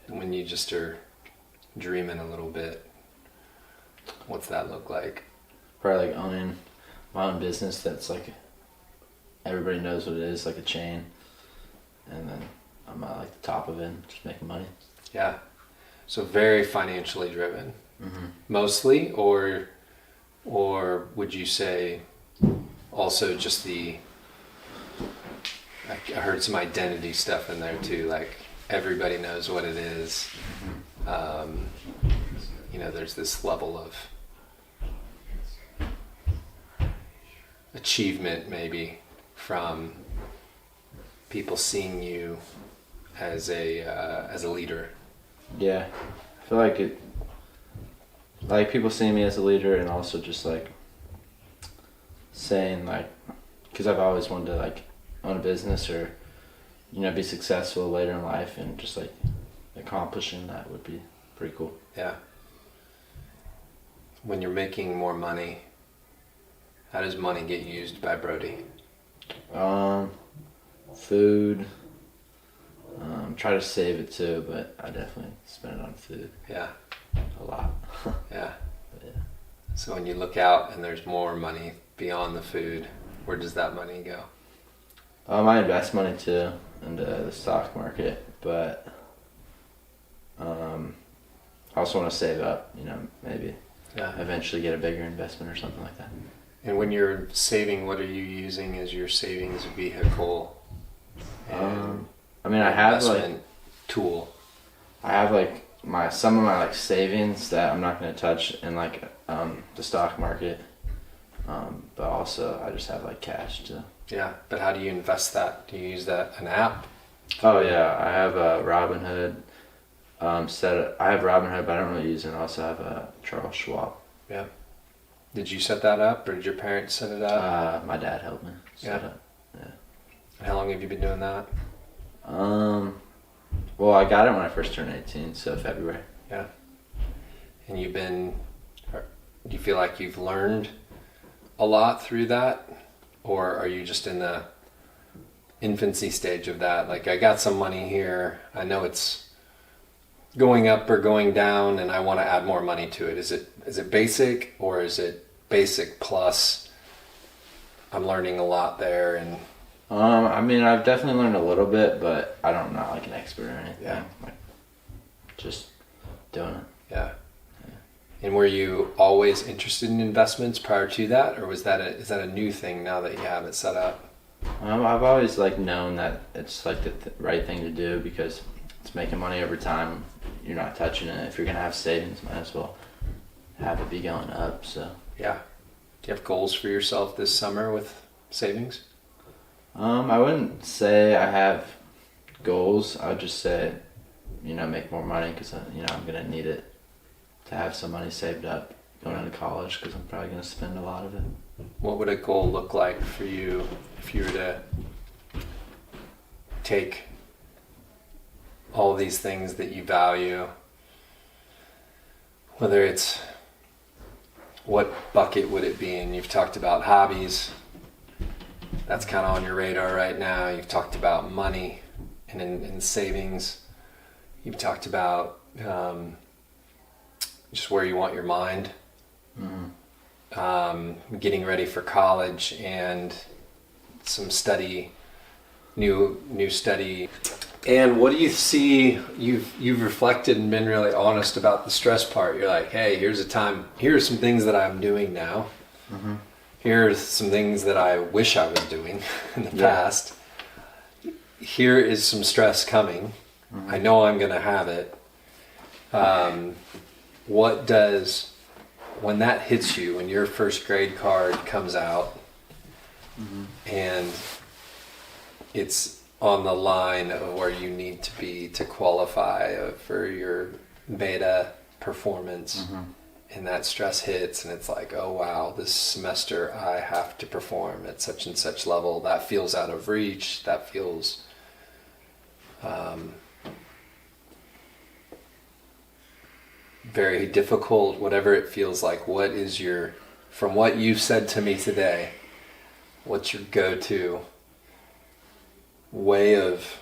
when you just are dreaming a little bit, what's that look like? Probably like owning my own business that's like everybody knows what it is, like a chain, and then I'm at like the top of it, just making money. Yeah. So very financially driven, mostly, or would you say also just I heard some identity stuff in there too, like everybody knows what it is. You know, there's this level of achievement maybe from people seeing you as a leader? Yeah, I feel like it. Like people seeing me as a leader, and also just like saying like, because I've always wanted to like own a business or, you know, be successful later in life, and just like accomplishing that would be pretty cool. Yeah. When you're making more money, how does money get used by Brody? Food. Try to save it too, but I definitely spend it on food. Yeah. A lot. Yeah. But yeah. So when you look out and there's more money beyond the food, where does that money go? I invest money too into the stock market, but I also want to save up, you know, maybe eventually get a bigger investment or something like that. And when you're saving, what are you using as your savings vehicle? I mean, I have investment like tool. I have like some of my like savings that I'm not going to touch in like the stock market, but also I just have like cash too. Yeah, but how do you invest that? Do you use an app? Oh yeah, I have a Robinhood. I have Robinhood, but I don't really use it. I also have a Charles Schwab. Yeah. Did you set that up, or did your parents set it up? My dad helped me set it up. Yeah. How long have you been doing that? Well, I got it when I first turned 18, so February. Yeah. And do you feel like you've learned a lot through that? Or are you just in the infancy stage of that? Like, I got some money here, I know it's going up or going down, and I want to add more money to it. Is it basic, or is it basic plus I'm learning a lot there? And I mean, I've definitely learned a little bit, but I'm not like an expert or anything. Yeah. Like, just doing it. Yeah. And were you always interested in investments prior to that, or is that a new thing now that you have it set up? I've always like known that it's like the right thing to do because it's making money over time. You're not touching it. If you're gonna have savings, might as well have it be going up. So Yeah. Do you have goals for yourself this summer with savings? I wouldn't say I have goals. I would just say, you know, make more money because you know I'm gonna need it to have some money saved up going into college because I'm probably gonna spend a lot of it. What would a goal look like for you if you were to take all these things that you value, whether it's, what bucket would it be in? You've talked about hobbies. That's kind of on your radar right now. You've talked about money and in savings. You've talked about just where you want your mind. Mm-hmm. Getting ready for college and some study, new study. And what do you see? You've reflected and been really honest about the stress part. You're like, hey, here's some things that I'm doing now. Mm-hmm. Here's some things that I wish I was doing in the past. Here is some stress coming. Mm-hmm. I know I'm going to have it. When that hits you, when your first grade card comes out, mm-hmm. and it's on the line of where you need to be to qualify for your beta performance, mm-hmm. and that stress hits, and it's like, oh wow, this semester I have to perform at such and such level. That feels out of reach. That feels very difficult, whatever it feels like. From what you've said to me today, what's your go-to way of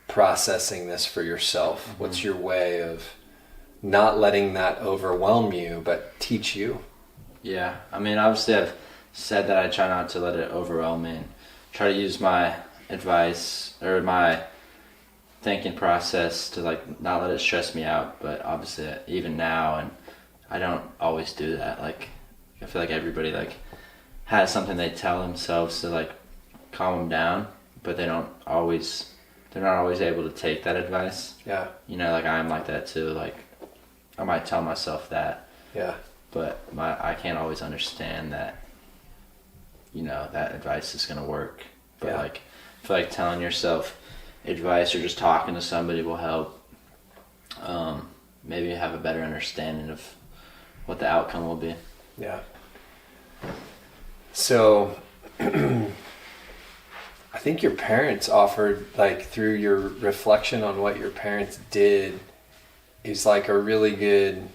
processing this for yourself? Mm-hmm. What's your way of not letting that overwhelm you, but teach you? Yeah, I mean, obviously I've said that I try not to let it overwhelm me and try to use my advice or my thinking process to like not let it stress me out. But obviously even now, and I don't always do that. Like, I feel like everybody like has something they tell themselves to like calm them down, but they're not always able to take that advice. Yeah. You know, like I'm like that too. Like I might tell myself that. Yeah. But I can't always understand that, you know, that advice is going to work But Yeah. like, I feel like telling yourself advice or just talking to somebody will help. Maybe have a better understanding of what the outcome will be. Yeah. So, I think your parents offered, like, through your reflection on what your parents did, is like a really good.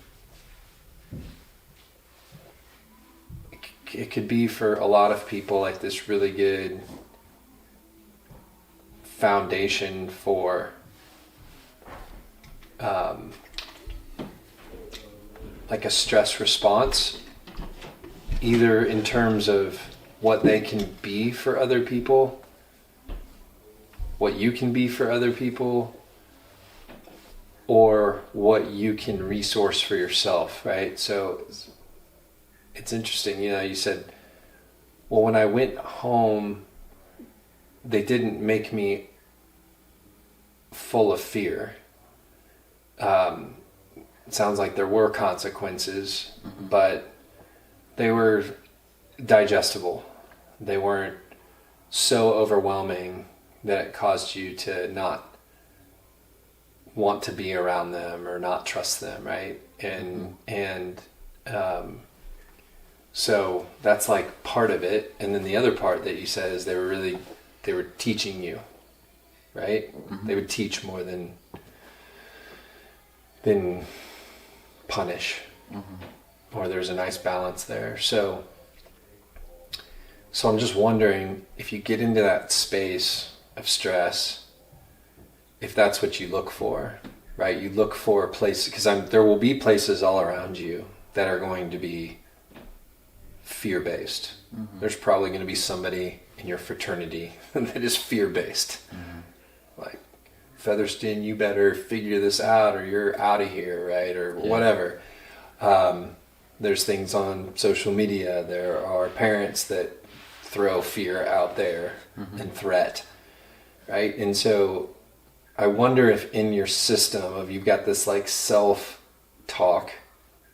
It could be for a lot of people like this really good foundation for like a stress response, either in terms of what they can be for other people, what you can be for other people, or what you can resource for yourself, right? So it's interesting, you said, well, when I went home, they didn't make me full of fear. It sounds like there were consequences, but they were digestible. They weren't so overwhelming that it caused you to not want to be around them or not trust them, right? So that's like part of it. And then the other part that you said is they were teaching you, right? Mm-hmm. They would teach more than punish. Mm-hmm. Or there's a nice balance there. So I'm just wondering, if you get into that space of stress, if that's what you look for, right? You look for a place, because there will be places all around you that are going to be fear-based. Mm-hmm. There's probably going to be somebody in your fraternity that is fear-based. Mm-hmm. Like, Featherston, you better figure this out or you're out of here, right? Or whatever. There's things on social media. There are parents that throw fear out there and threat, right? And so I wonder if in your system of you've got this like self-talk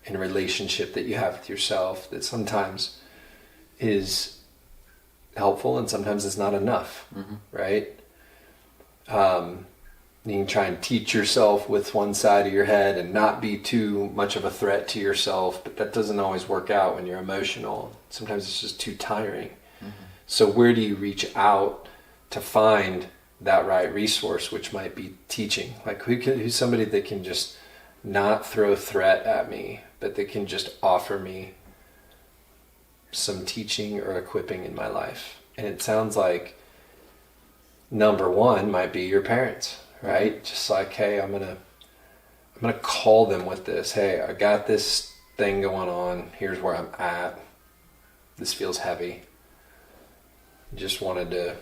and relationship that you have with yourself that sometimes is helpful and sometimes it's not enough, right? You can try and teach yourself with one side of your head and not be too much of a threat to yourself, but that doesn't always work out when you're emotional. Sometimes it's just too tiring. Mm-hmm. So where do you reach out to find that right resource, which might be teaching? Like who's somebody that can just not throw threat at me, but that can just offer me some teaching or equipping in my life? And it sounds like number one might be your parents, right? Just like, hey, I'm gonna call them with this. Hey, I got this thing going on. Here's where I'm at. This feels heavy. Just wanted to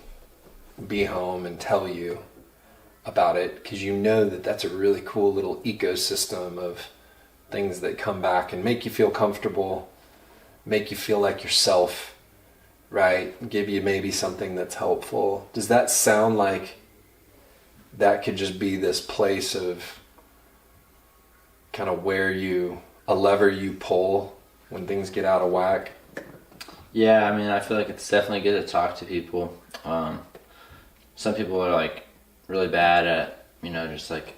be home and tell you about it, because you know that that's a really cool little ecosystem of things that come back and make you feel comfortable, make you feel like yourself, right? Give you maybe something that's helpful. Does that sound like that could just be this place of kind of a lever you pull when things get out of whack? Yeah, I mean, I feel like it's definitely good to talk to people. Some people are like really bad at, just like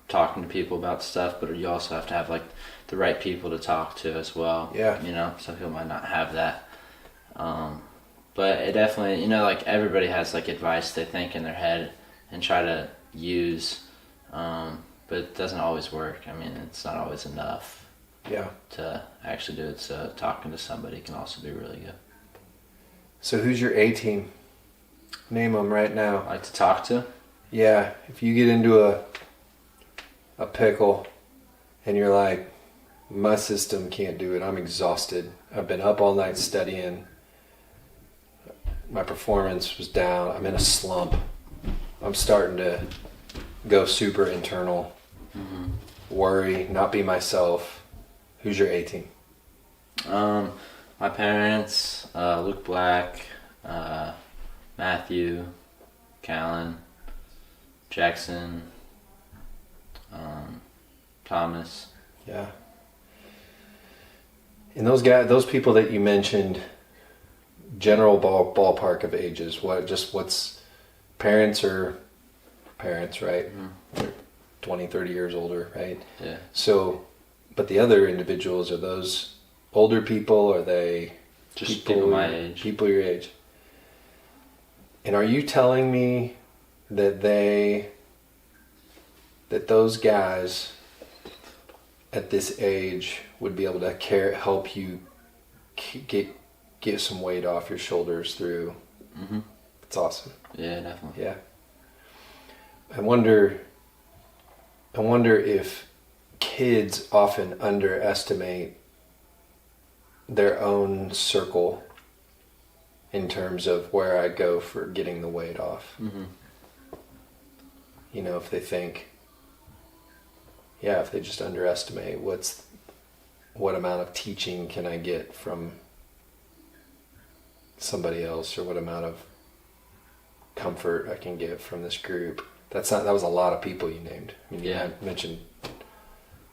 talking to people about stuff, but you also have to have like the right people to talk to as well. Yeah. Some people might not have that. But it definitely, like everybody has like advice they think in their head and try to use, but it doesn't always work. I mean, it's not always enough to actually do it. So talking to somebody can also be really good. So who's your A team? Name them right now. Like to talk to? Yeah, if you get into a pickle and you're like, my system can't do it, I'm exhausted, I've been up all night studying, my performance was down, I'm in a slump, I'm starting to go super internal, worry, not be myself. Who's your A team? My parents, Luke Black, Matthew, Callan, Jackson, Thomas. Yeah. And those people that you mentioned, general ballpark of ages. What's parents, right? Mm-hmm. They're 20, 30 years older, right? Yeah. So, but the other individuals, are those older people? Are they Just people my age. People your age. And are you telling me that those guys at this age would be able to help you get some weight off your shoulders through? Mm-hmm. It's awesome. Yeah, definitely. Yeah. I wonder if kids often underestimate their own circle in terms of where I go for getting the weight off. Mm-hmm. You know, if they think, if they just underestimate what amount of teaching can I get from somebody else, or what amount of comfort I can get from this group. That was a lot of people you named. I mean, yeah. You mentioned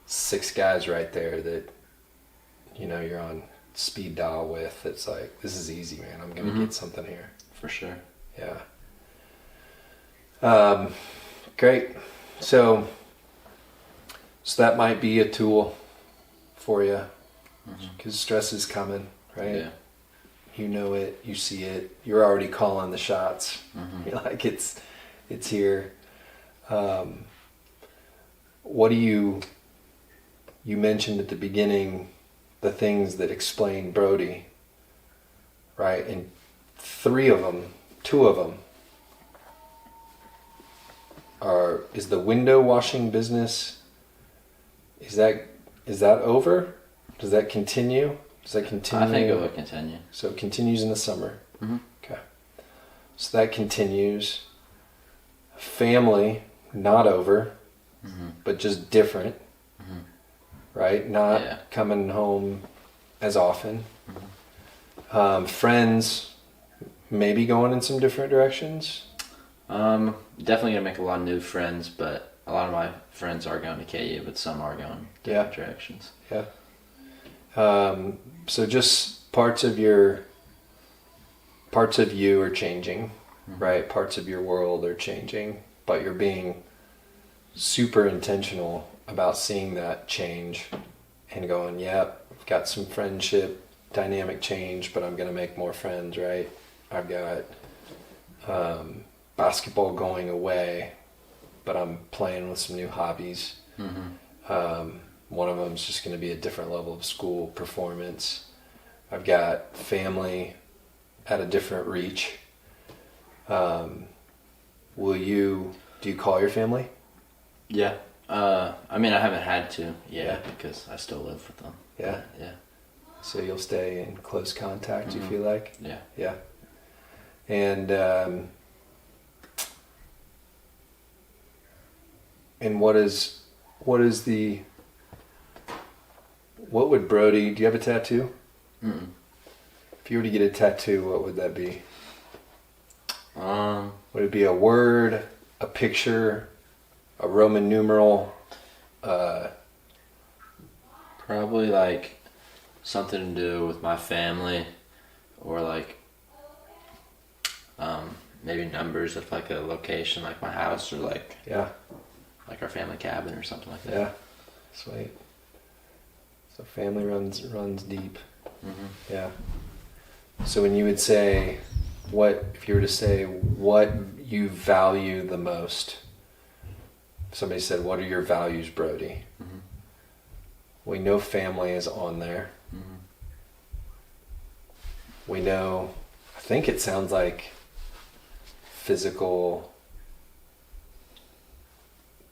6 guys right there that, you know, you're on speed dial with. It's like, this is easy, man. I'm going to get something here. For sure. Yeah. Great. So that might be a tool for you, because stress is coming, right? Yeah. You know it, you see it, you're already calling the shots. Mm-hmm. You're like, it's here. What do you mentioned at the beginning the things that explain Brody, right? And 2 of them is the window washing business. Is that over? Does that continue? I think it will continue. So it continues in the summer. Mm-hmm. Okay. So that continues. Family, not over, but just different. Mm-hmm. Right? Not coming home as often. Mm-hmm. Friends, maybe going in some different directions. Definitely gonna make a lot of new friends, but a lot of my friends are going to KU, but some are going different directions. Yeah. So just parts of you are changing, right? Parts of your world are changing, but you're being super intentional about seeing that change and going, I've got some friendship dynamic change, but I'm going to make more friends, right? I've got basketball going away, but I'm playing with some new hobbies. Mm-hmm. One of them is just going to be a different level of school performance. I've got family at a different reach. Do you call your family? Yeah. I mean, I haven't had to yet because I still live with them. Yeah. Yeah. So you'll stay in close contact, you feel like? Yeah. Yeah. And what would Brody, do you have a tattoo? Mm-mm. If you were to get a tattoo, what would that be? Would it be a word, a picture, a Roman numeral? Probably like something to do with my family, or like maybe numbers of like a location, like my house, or like like our family cabin or something like that. Yeah, sweet. So family runs deep. Mm-hmm. Yeah. So when you would say, if you were to say what you value the most, if somebody said, what are your values, Brody? Mm-hmm. We know family is on there. Mm-hmm. We know, I think it sounds like physical,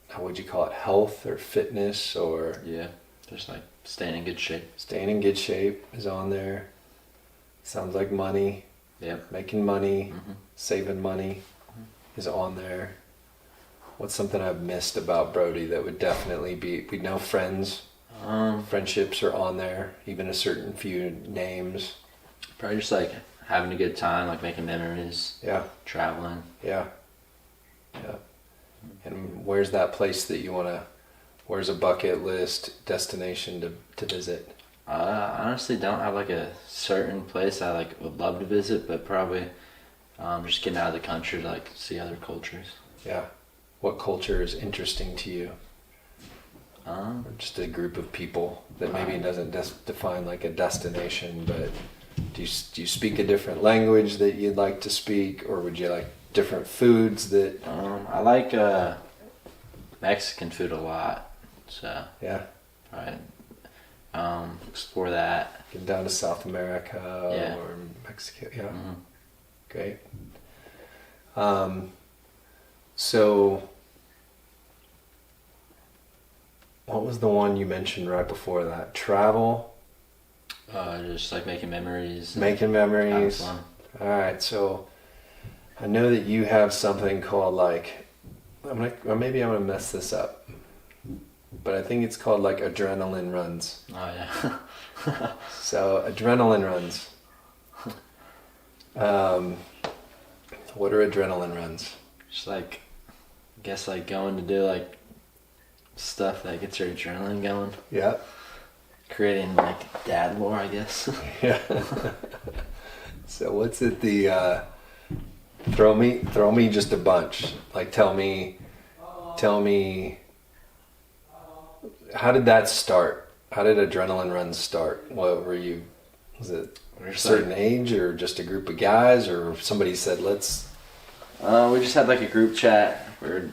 how would you call it, health or fitness, or... Yeah, just like staying in good shape. Staying in good shape is on there. Sounds like money. Yep. Making money, Mm-hmm. saving money is on there. What's something I've missed about Brody that would definitely be, we know friends, friendships are on there, even a certain few names. Probably just like having a good time, like making memories. Yeah. Traveling. Yeah. Yeah. And where's that place that you want to, where's a bucket list destination to visit? I honestly don't have like a certain place I like would love to visit, but probably just getting out of the country to like see other cultures. Yeah. What culture is interesting to you? Um, Or just a group of people that maybe doesn't define like a destination, but do you speak a different language that you'd like to speak, or would you like different foods that? I like Mexican food a lot, so Yeah. right. Explore that. Get down to South America Yeah. or Mexico. Yeah. Mm-hmm. Great. So what was the one you mentioned right before that? Travel, Just like making memories. making Having memories. fun. All right. So I know that you have something called like, maybe I'm gonna mess this up, but I think it's called like adrenaline runs. Oh yeah. So adrenaline runs. What are adrenaline runs? Just like, I guess like going to do like stuff that gets your adrenaline going. Yeah. Creating like dad lore, I guess. Yeah. So what's it? Throw me just a bunch. Like tell me. How did that start? How did adrenaline runs start? What were you? Was it a certain age, or just a group of guys, or somebody said let's? We just had like a group chat where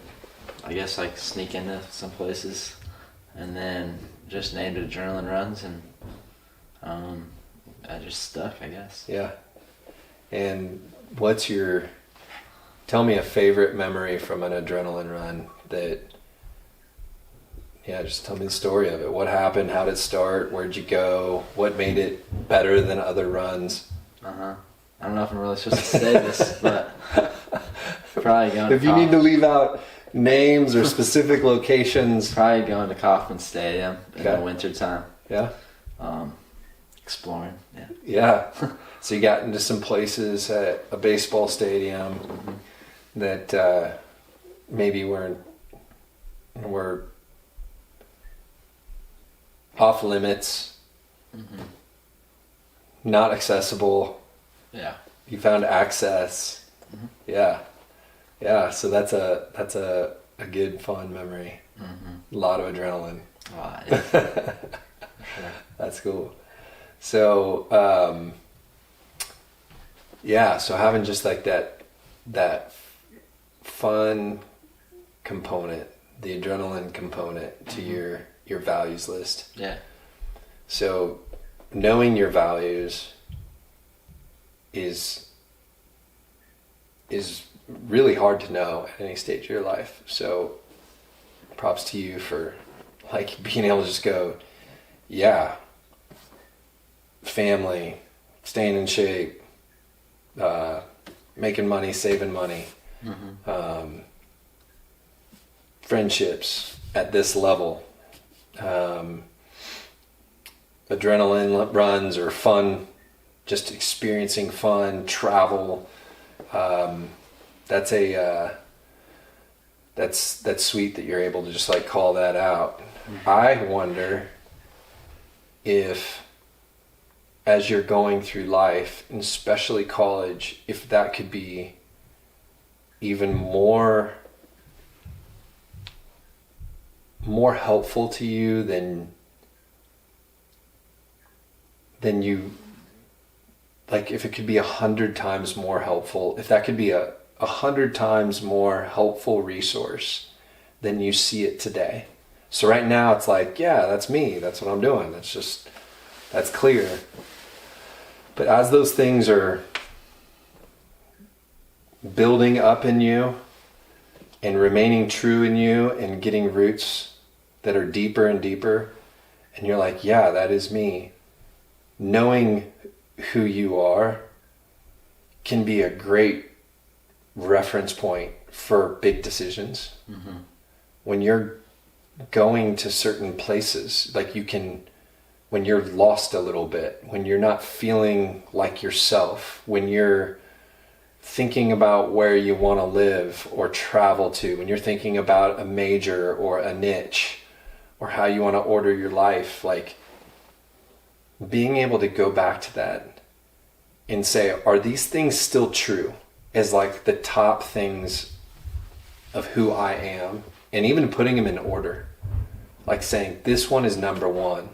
I guess like sneak into some places, and then just named it adrenaline runs, and I just stuck, I guess. Yeah. And tell me a favorite memory from an adrenaline run just tell me the story of it. What happened? How did it start? Where'd you go? What made it better than other runs? I don't know if I'm really supposed to say this, but probably going. If you need to leave out names or specific locations. Probably going to Kauffman Stadium in Okay. the wintertime. Yeah. Exploring. Yeah. Yeah. So you got into some places at a baseball stadium that maybe were off limits, not accessible. Yeah. You found access. Yeah. Yeah. So that's a good fun memory. A lot of adrenaline. Yeah. For sure. That's cool. So so having just like that fun component, the adrenaline component to your values list. Yeah. So knowing your values is really hard to know at any stage of your life. So props to you for like being able to just go, yeah, family, staying in shape, making money, saving money, friendships at this level, adrenaline runs or fun, just experiencing fun, travel. That's sweet that you're able to just like call that out. I wonder if, as you're going through life, and especially college, if that could be even more helpful to you than you, like if it could be 100 times more helpful, if that could be a 100 times more helpful resource than you see it today. So right now it's like, yeah, that's me, that's what I'm doing, that's clear. But as those things are building up in you and remaining true in you and getting roots that are deeper and deeper, and you're like, yeah, that is me, knowing who you are can be a great reference point for big decisions. When you're going to certain places, like when you're lost a little bit, when you're not feeling like yourself, when you're thinking about where you want to live or travel to, when you're thinking about a major or a niche or how you want to order your life, like being able to go back to that and say, are these things still true as like the top things of who I am? And even putting them in order, like saying this one is number one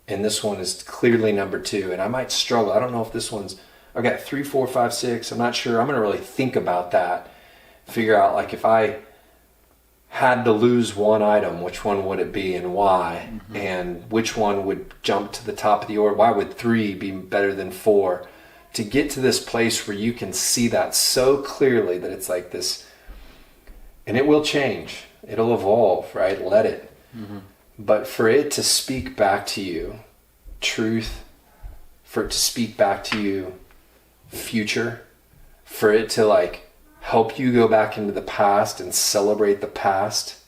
and this one is clearly number two. And I might struggle. I don't know if this one's, I've got 3, 4, 5, 6. I'm not sure. I'm going to really think about that. Figure out like if I had to lose one item, which one would it be and why? Mm-hmm. And which one would jump to the top of the order? Why would 3 be better than 4? To get to this place where you can see that so clearly that it's like this, and it will change. It'll evolve, right? Let it. Mm-hmm. But for it to speak back to you truth, for it to speak back to you future, for it to like help you go back into the past and celebrate the past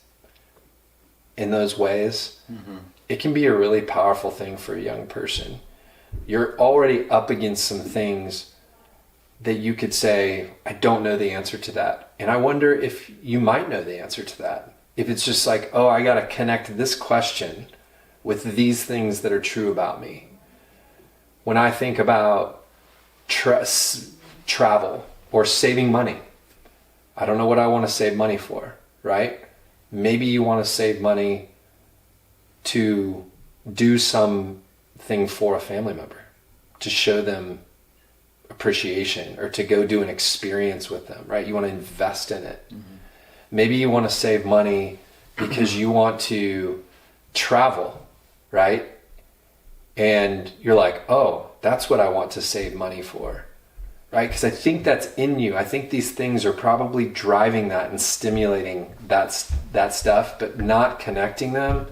in those ways, mm-hmm. It can be a really powerful thing for a young person. You're already up against some things that you could say, I don't know the answer to that. And I wonder if you might know the answer to that. If it's just like, oh, I got to connect this question with these things that are true about me. When I think about travel or saving money, I don't know what I want to save money for, right? Maybe you want to save money to do something for a family member, to show them appreciation, or to go do an experience with them, right? You want to invest in it. Mm-hmm. Maybe you want to save money because you want to travel, right? And you're like, oh, that's what I want to save money for, right? Because I think that's in you. I think these things are probably driving that and stimulating that stuff, but not connecting them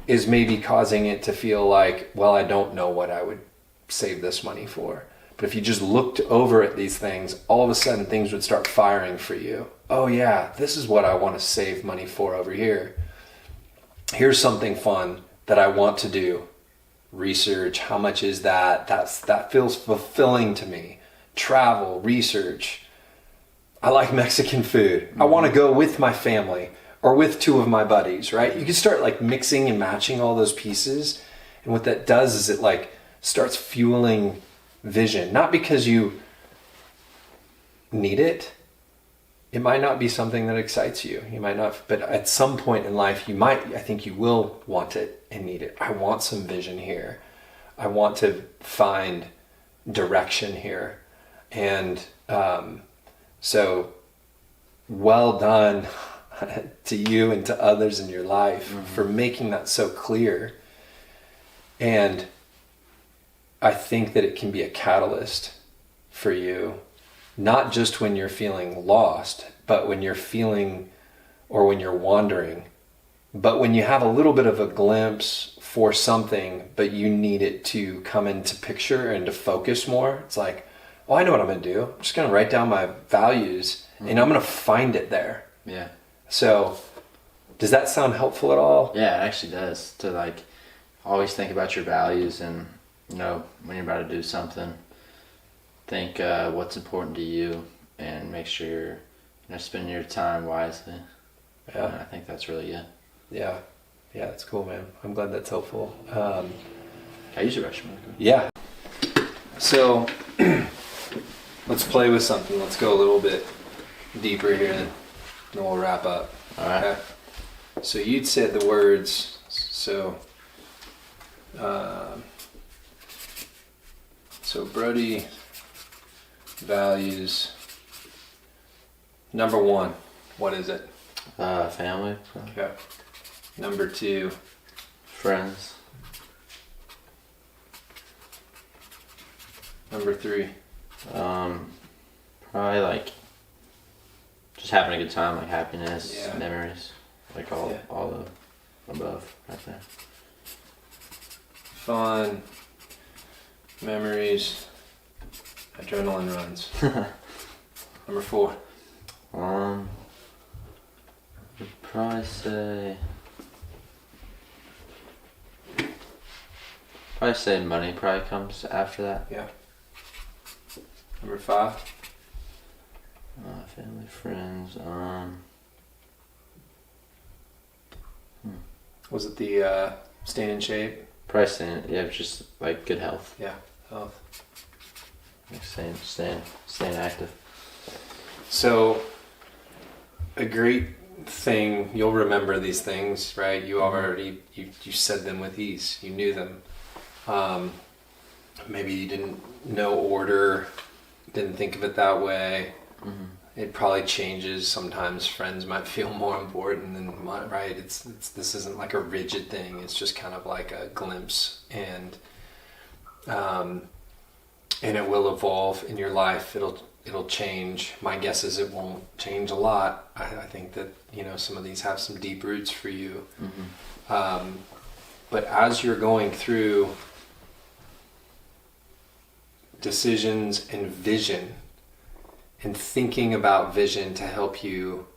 is maybe causing it to feel like, well, I don't know what I would save this money for. But if you just looked over at these things, all of a sudden things would start firing for you. Oh yeah, this is what I want to save money for over here. Here's something fun that I want to do. Research, how much is that? That feels fulfilling to me. Travel, research. I like Mexican food. Mm-hmm. I want to go with my family or with 2 of my buddies, right? You can start like mixing and matching all those pieces. And what that does is it like starts fueling vision. Not because you need it. It might not be something that excites you. You might not, but at some point in life, I think you will want it and need it. I want some vision here. I want to find direction here. And so well done to you and to others in your life, mm-hmm. for making that so clear. And I think that it can be a catalyst for you, not just when you're feeling lost, but when you're feeling, or when you're wandering, but when you have a little bit of a glimpse for something, but you need it to come into picture and to focus more. It's like, oh, I know what I'm going to do. I'm just going to write down my values, mm-hmm. and I'm going to find it there. Yeah. So does that sound helpful at all? Yeah, it actually does. To like always think about your values, and when you're about to do something, think what's important to you, and make sure you're spending your time wisely. Yeah, and I think that's really good. Yeah, that's cool, man. I'm glad that's helpful. Can I use your restroom? Yeah. So let's play with something. Let's go a little bit deeper here, and then we'll wrap up. All right. Okay? So you'd said the words. So Brody values number 1. What is it? Family. Okay. Number 2. Friends. Number 3. Probably like just having a good time, like happiness, memories, like all the above right there. Fun, memories, adrenaline runs. Number 4. I'd probably say money probably comes after that. Yeah. Number 5. Family, friends. Was it the staying in shape? Probably staying, just like good health. Yeah. Oh. Like staying active. So, a great thing, you'll remember these things, right? You already, you said them with ease. You knew them. Maybe you didn't know order, didn't think of it that way. Mm-hmm. It probably changes. Sometimes friends might feel more important than mine, right? It's this isn't like a rigid thing. It's just kind of like a glimpse, and it will evolve in your life. It'll change. My guess is it won't change a lot. I think that some of these have some deep roots for you. Mm-hmm. But as you're going through decisions and vision, and thinking about vision to help you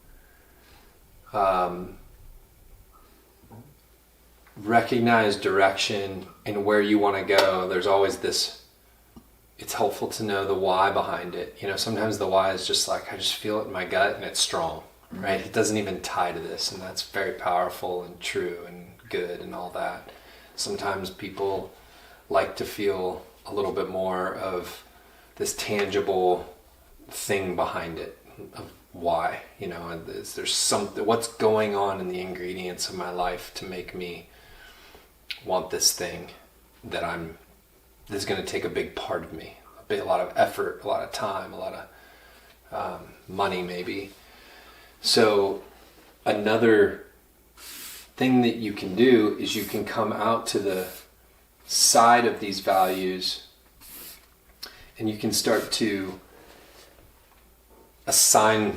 recognize direction and where you want to go, there's always this, it's helpful to know the why behind it. Sometimes the why is just like, I just feel it in my gut and it's strong, right? It doesn't even tie to this, and that's very powerful and true and good and all that. Sometimes people like to feel a little bit more of this tangible thing behind it, of why, and there's something, what's going on in the ingredients of my life to make me want this thing that this is going to take a big part of me, a lot of effort, a lot of time, a lot of money maybe. So another thing that you can do is you can come out to the side of these values, and you can start to assign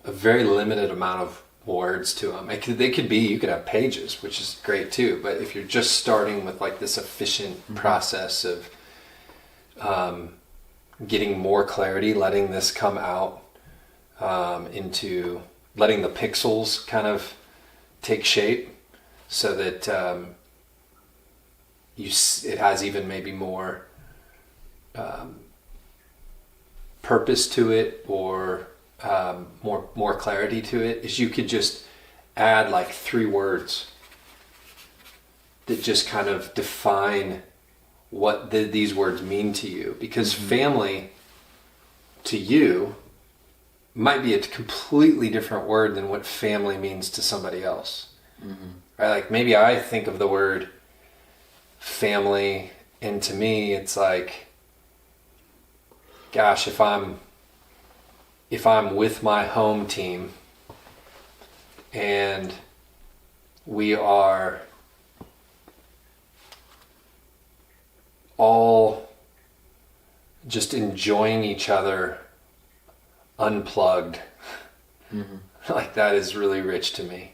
a very limited amount of words to them. They could be, you could have pages, which is great too, but if you're just starting with like this efficient process of getting more clarity, letting this come out into letting the pixels kind of take shape, so that it has even maybe more purpose to it, or more clarity to it, is you could just add like 3 words that just kind of define what these words mean to you. Because family to you might be a completely different word than what family means to somebody else. Right? Like maybe I think of the word family, and to me it's like, gosh, if I'm with my home team and we are all just enjoying each other unplugged, like that is really rich to me.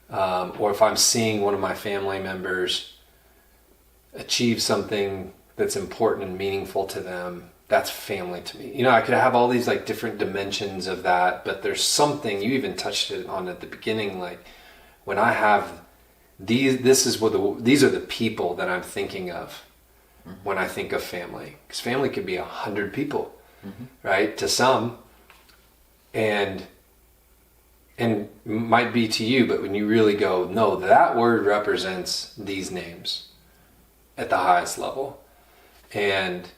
Or if I'm seeing one of my family members achieve something that's important and meaningful to them, that's family to me. I could have all these like different dimensions of that, but there's something, you even touched it on at the beginning, like when I have these are the people that I'm thinking of when I think of family. Because family could be 100 people, right? To some, and might be to you, but when you really go, no, that word represents these names at the highest level. And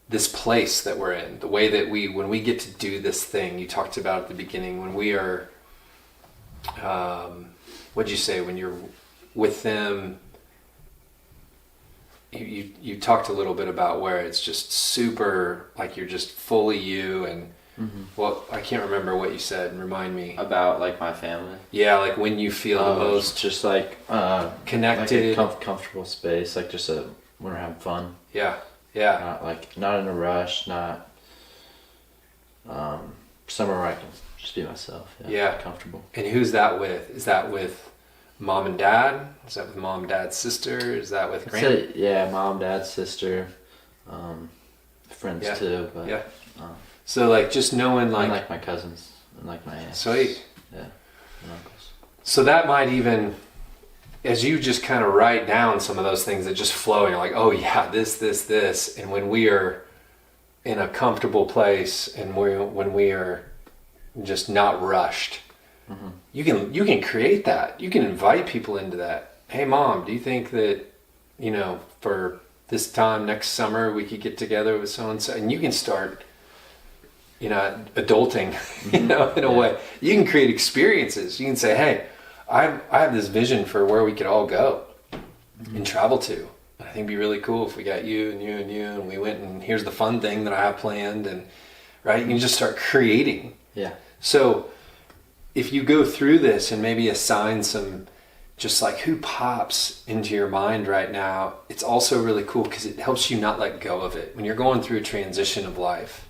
this place that we're in, the way that when we get to do this thing, you talked about at the beginning, when we are, what'd you say, when you're with them, you talked a little bit about where it's just super, like you're just fully you, and well, I can't remember what you said, remind me. About like my family? Yeah, like when you feel the most just like connected. Like a comfortable space, like just when we're having fun. Yeah. Not in a rush, not somewhere where I can just be myself. Yeah. Comfortable. And who's that with? Is that with mom and dad? Is that with mom, dad's sister? Is that with grandma? Yeah, mom, dad, sister, friends too. But, yeah. So like just knowing like... And like my cousins and like my aunts. Sweet. Yeah, and uncles. So that might even, as you just kind of write down some of those things that just flow, and you're like, oh yeah, this. And when we are in a comfortable place, and when we are just not rushed, you can create that. You can invite people into that. hey mom, do you think that, for this time next summer we could get together with so and so, and you can start, adulting, in a way. You can create experiences. You can say, hey, I have this vision for where we could all go and travel to. I think it'd be really cool if we got you and you and you and we went, and here's the fun thing that I have planned, and right, you can just start creating. Yeah. So if you go through this and maybe assign some, just like who pops into your mind right now, it's also really cool because it helps you not let go of it. When you're going through a transition of life,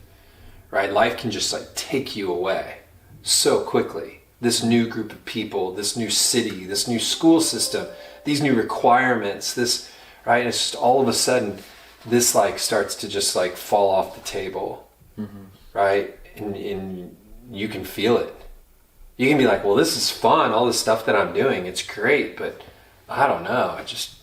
right? Life can just like take you away so quickly. This new group of people, this new city, this new school system, these new requirements, this, right? It's just all of a sudden, this like starts to just like fall off the table, right? And you can feel it. You can be like, well, this is fun. All this stuff that I'm doing, it's great, but I don't know. I just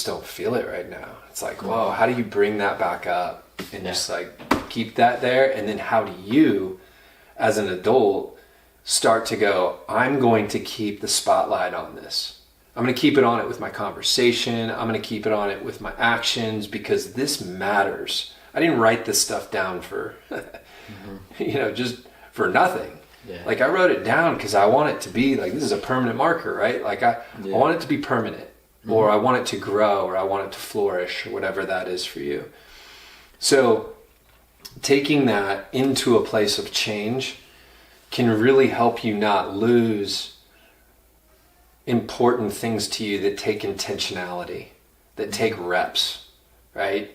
don't feel it right now. It's like, whoa, how do you bring that back up and just like keep that there? And then how do you, as an adult, start to go, I'm going to keep the spotlight on this. I'm going to keep it on it with my conversation. I'm going to keep it on it with my actions, because this matters. I didn't write this stuff down for, just for nothing. Yeah. Like I wrote it down because I want it to be like, this is a permanent marker, right? Like I want it to be permanent, or I want it to grow, or I want it to flourish, or whatever that is for you. So taking that into a place of change can really help you not lose important things to you that take intentionality, that take reps, right?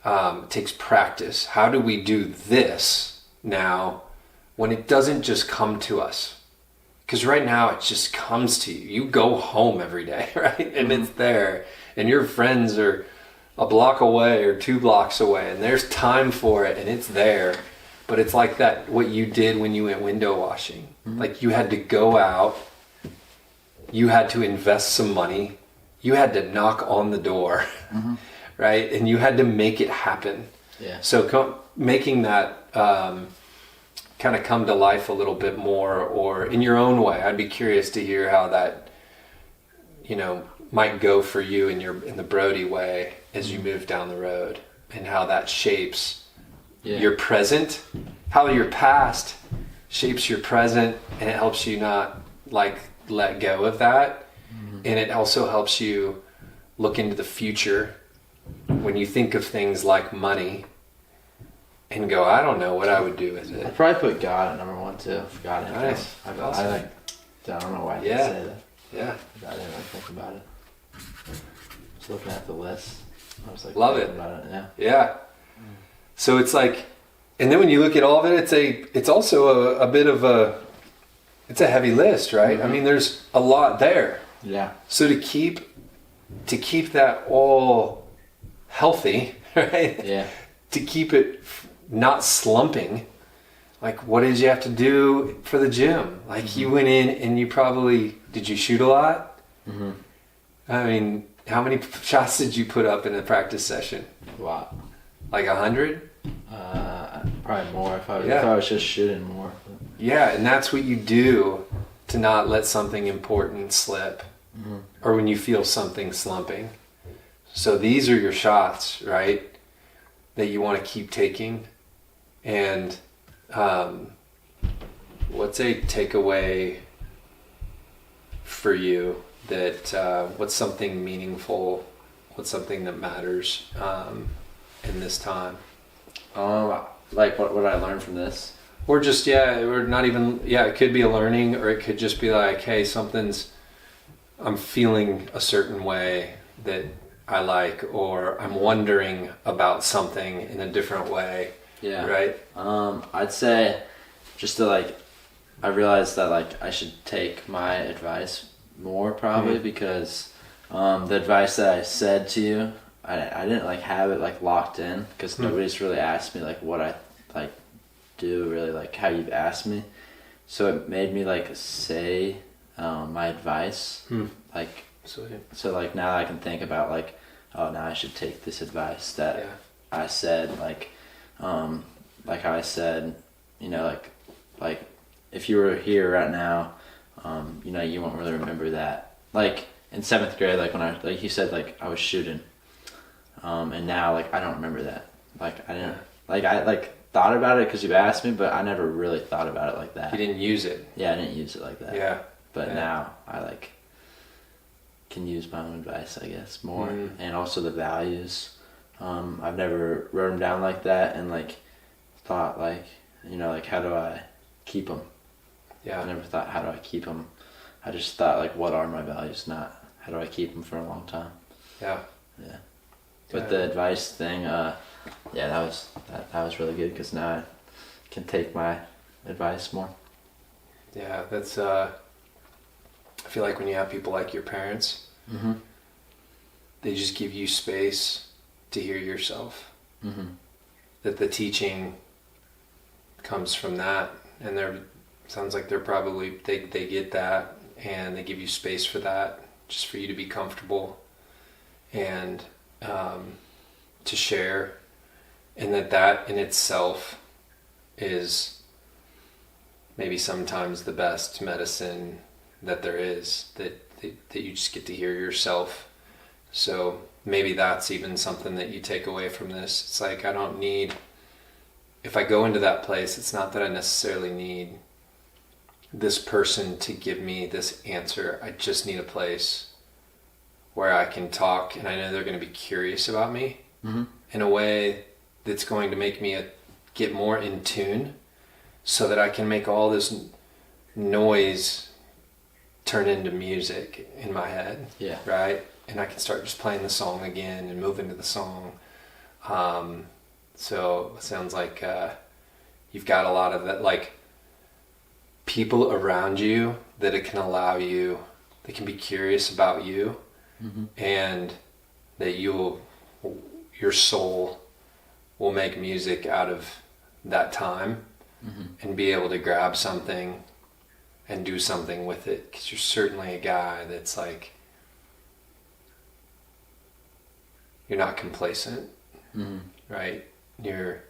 It takes practice. How do we do this now when it doesn't just come to us? Because right now it just comes to you. You go home every day, right? And it's there. And your friends are a block away or 2 blocks away. And there's time for it and it's there. But it's like that, what you did when you went window washing. Like you had to go out. You had to invest some money. You had to knock on the door, right? And you had to make it happen. Yeah. So making that kind of come to life a little bit more, or in your own way. I'd be curious to hear how that, might go for you in the Brody way as you move down the road, and how that shapes your present, how your past shapes your present, and it helps you not like let go of that. And it also helps you look into the future when you think of things like money and go, I don't know what I would do with it. I'd probably put God at number 1 too. God. Nice. I don't know why I didn't say that. Yeah. I didn't really think about it. Just looking at the list, I was like, love it. About it. Yeah. So it's like, and then when you look at all of it, it's also a bit of it's a heavy list, right? I mean, there's a lot there. Yeah. So to keep that all healthy, right? Yeah. To keep it not slumping, like what did you have to do for the gym? Like you went in and did you shoot a lot? I mean, how many shots did you put up in a practice session? A lot. Like 100? Probably more if I was just shooting more. Yeah, and that's what you do to not let something important slip, or when you feel something slumping. So these are your shots, right, that you want to keep taking. And what's a takeaway for you that what's something meaningful, what's something that matters in this time? Like what I learned from this? Or just, or not even, it could be a learning, or it could just be like, hey, I'm feeling a certain way that I like, or I'm wondering about something in a different way. Yeah. Right? I'd say just to I realized that I should take my advice more probably, because the advice that I said to you, I didn't have it locked in, because nobody's really asked me what I do really how you've asked me, so it made me say my advice so now I can think about oh, now I should take this advice that I said, how I said, if you were here right now, you won't really remember that like in 7th grade, like when like you said, like I was shooting, and now like I don't remember that. Like I didn't, like I like thought about it because you asked me, but I never really thought about it like that. You didn't use it. Yeah, I didn't use it like that. Yeah. But now I like can use my own advice, I guess, more, and also the values. I've never wrote them down like that, and like thought like, you know, like how do I keep them? Yeah. I never thought how do I keep them. I just thought like what are my values, not how do I keep them for a long time. Yeah. Yeah. But the advice thing, yeah, that was really good because now I can take my advice more. Yeah, that's. I feel like when you have people like your parents, they just give you space to hear yourself. That the teaching comes from that, and sounds like they're probably they get that, and they give you space for that, just for you to be comfortable, and to share, and that in itself is maybe sometimes the best medicine that there is, that you just get to hear yourself. So maybe that's even something that you take away from this. It's like, I don't need, if I go into that place, it's not that I necessarily need this person to give me this answer. I just need a place where I can talk, and I know they're going to be curious about me in a way that's going to make me get more in tune, so that I can make all this noise turn into music in my head. Yeah. Right? And I can start just playing the song again and move into the song. So it sounds like you've got a lot of that, like people around you that it can allow you, they can be curious about you, and that your soul will make music out of that time, and be able to grab something and do something with it, because you're certainly a guy that's like, you're not complacent, right? You're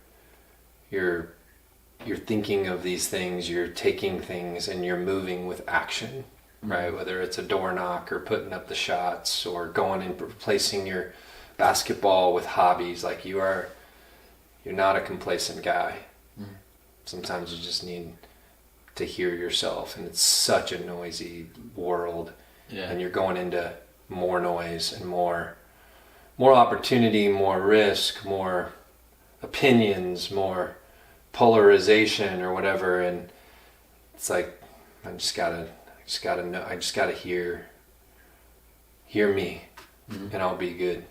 thinking of these things, you're taking things, and you're moving with action, right? Whether it's a door knock or putting up the shots or going and replacing your basketball with hobbies, like you're not a complacent guy. Sometimes you just need to hear yourself, and it's such a noisy world, and you're going into more noise and more opportunity, more risk, more opinions, more polarization or whatever, and it's like I just gotta know, I just gotta hear me, and I'll be good.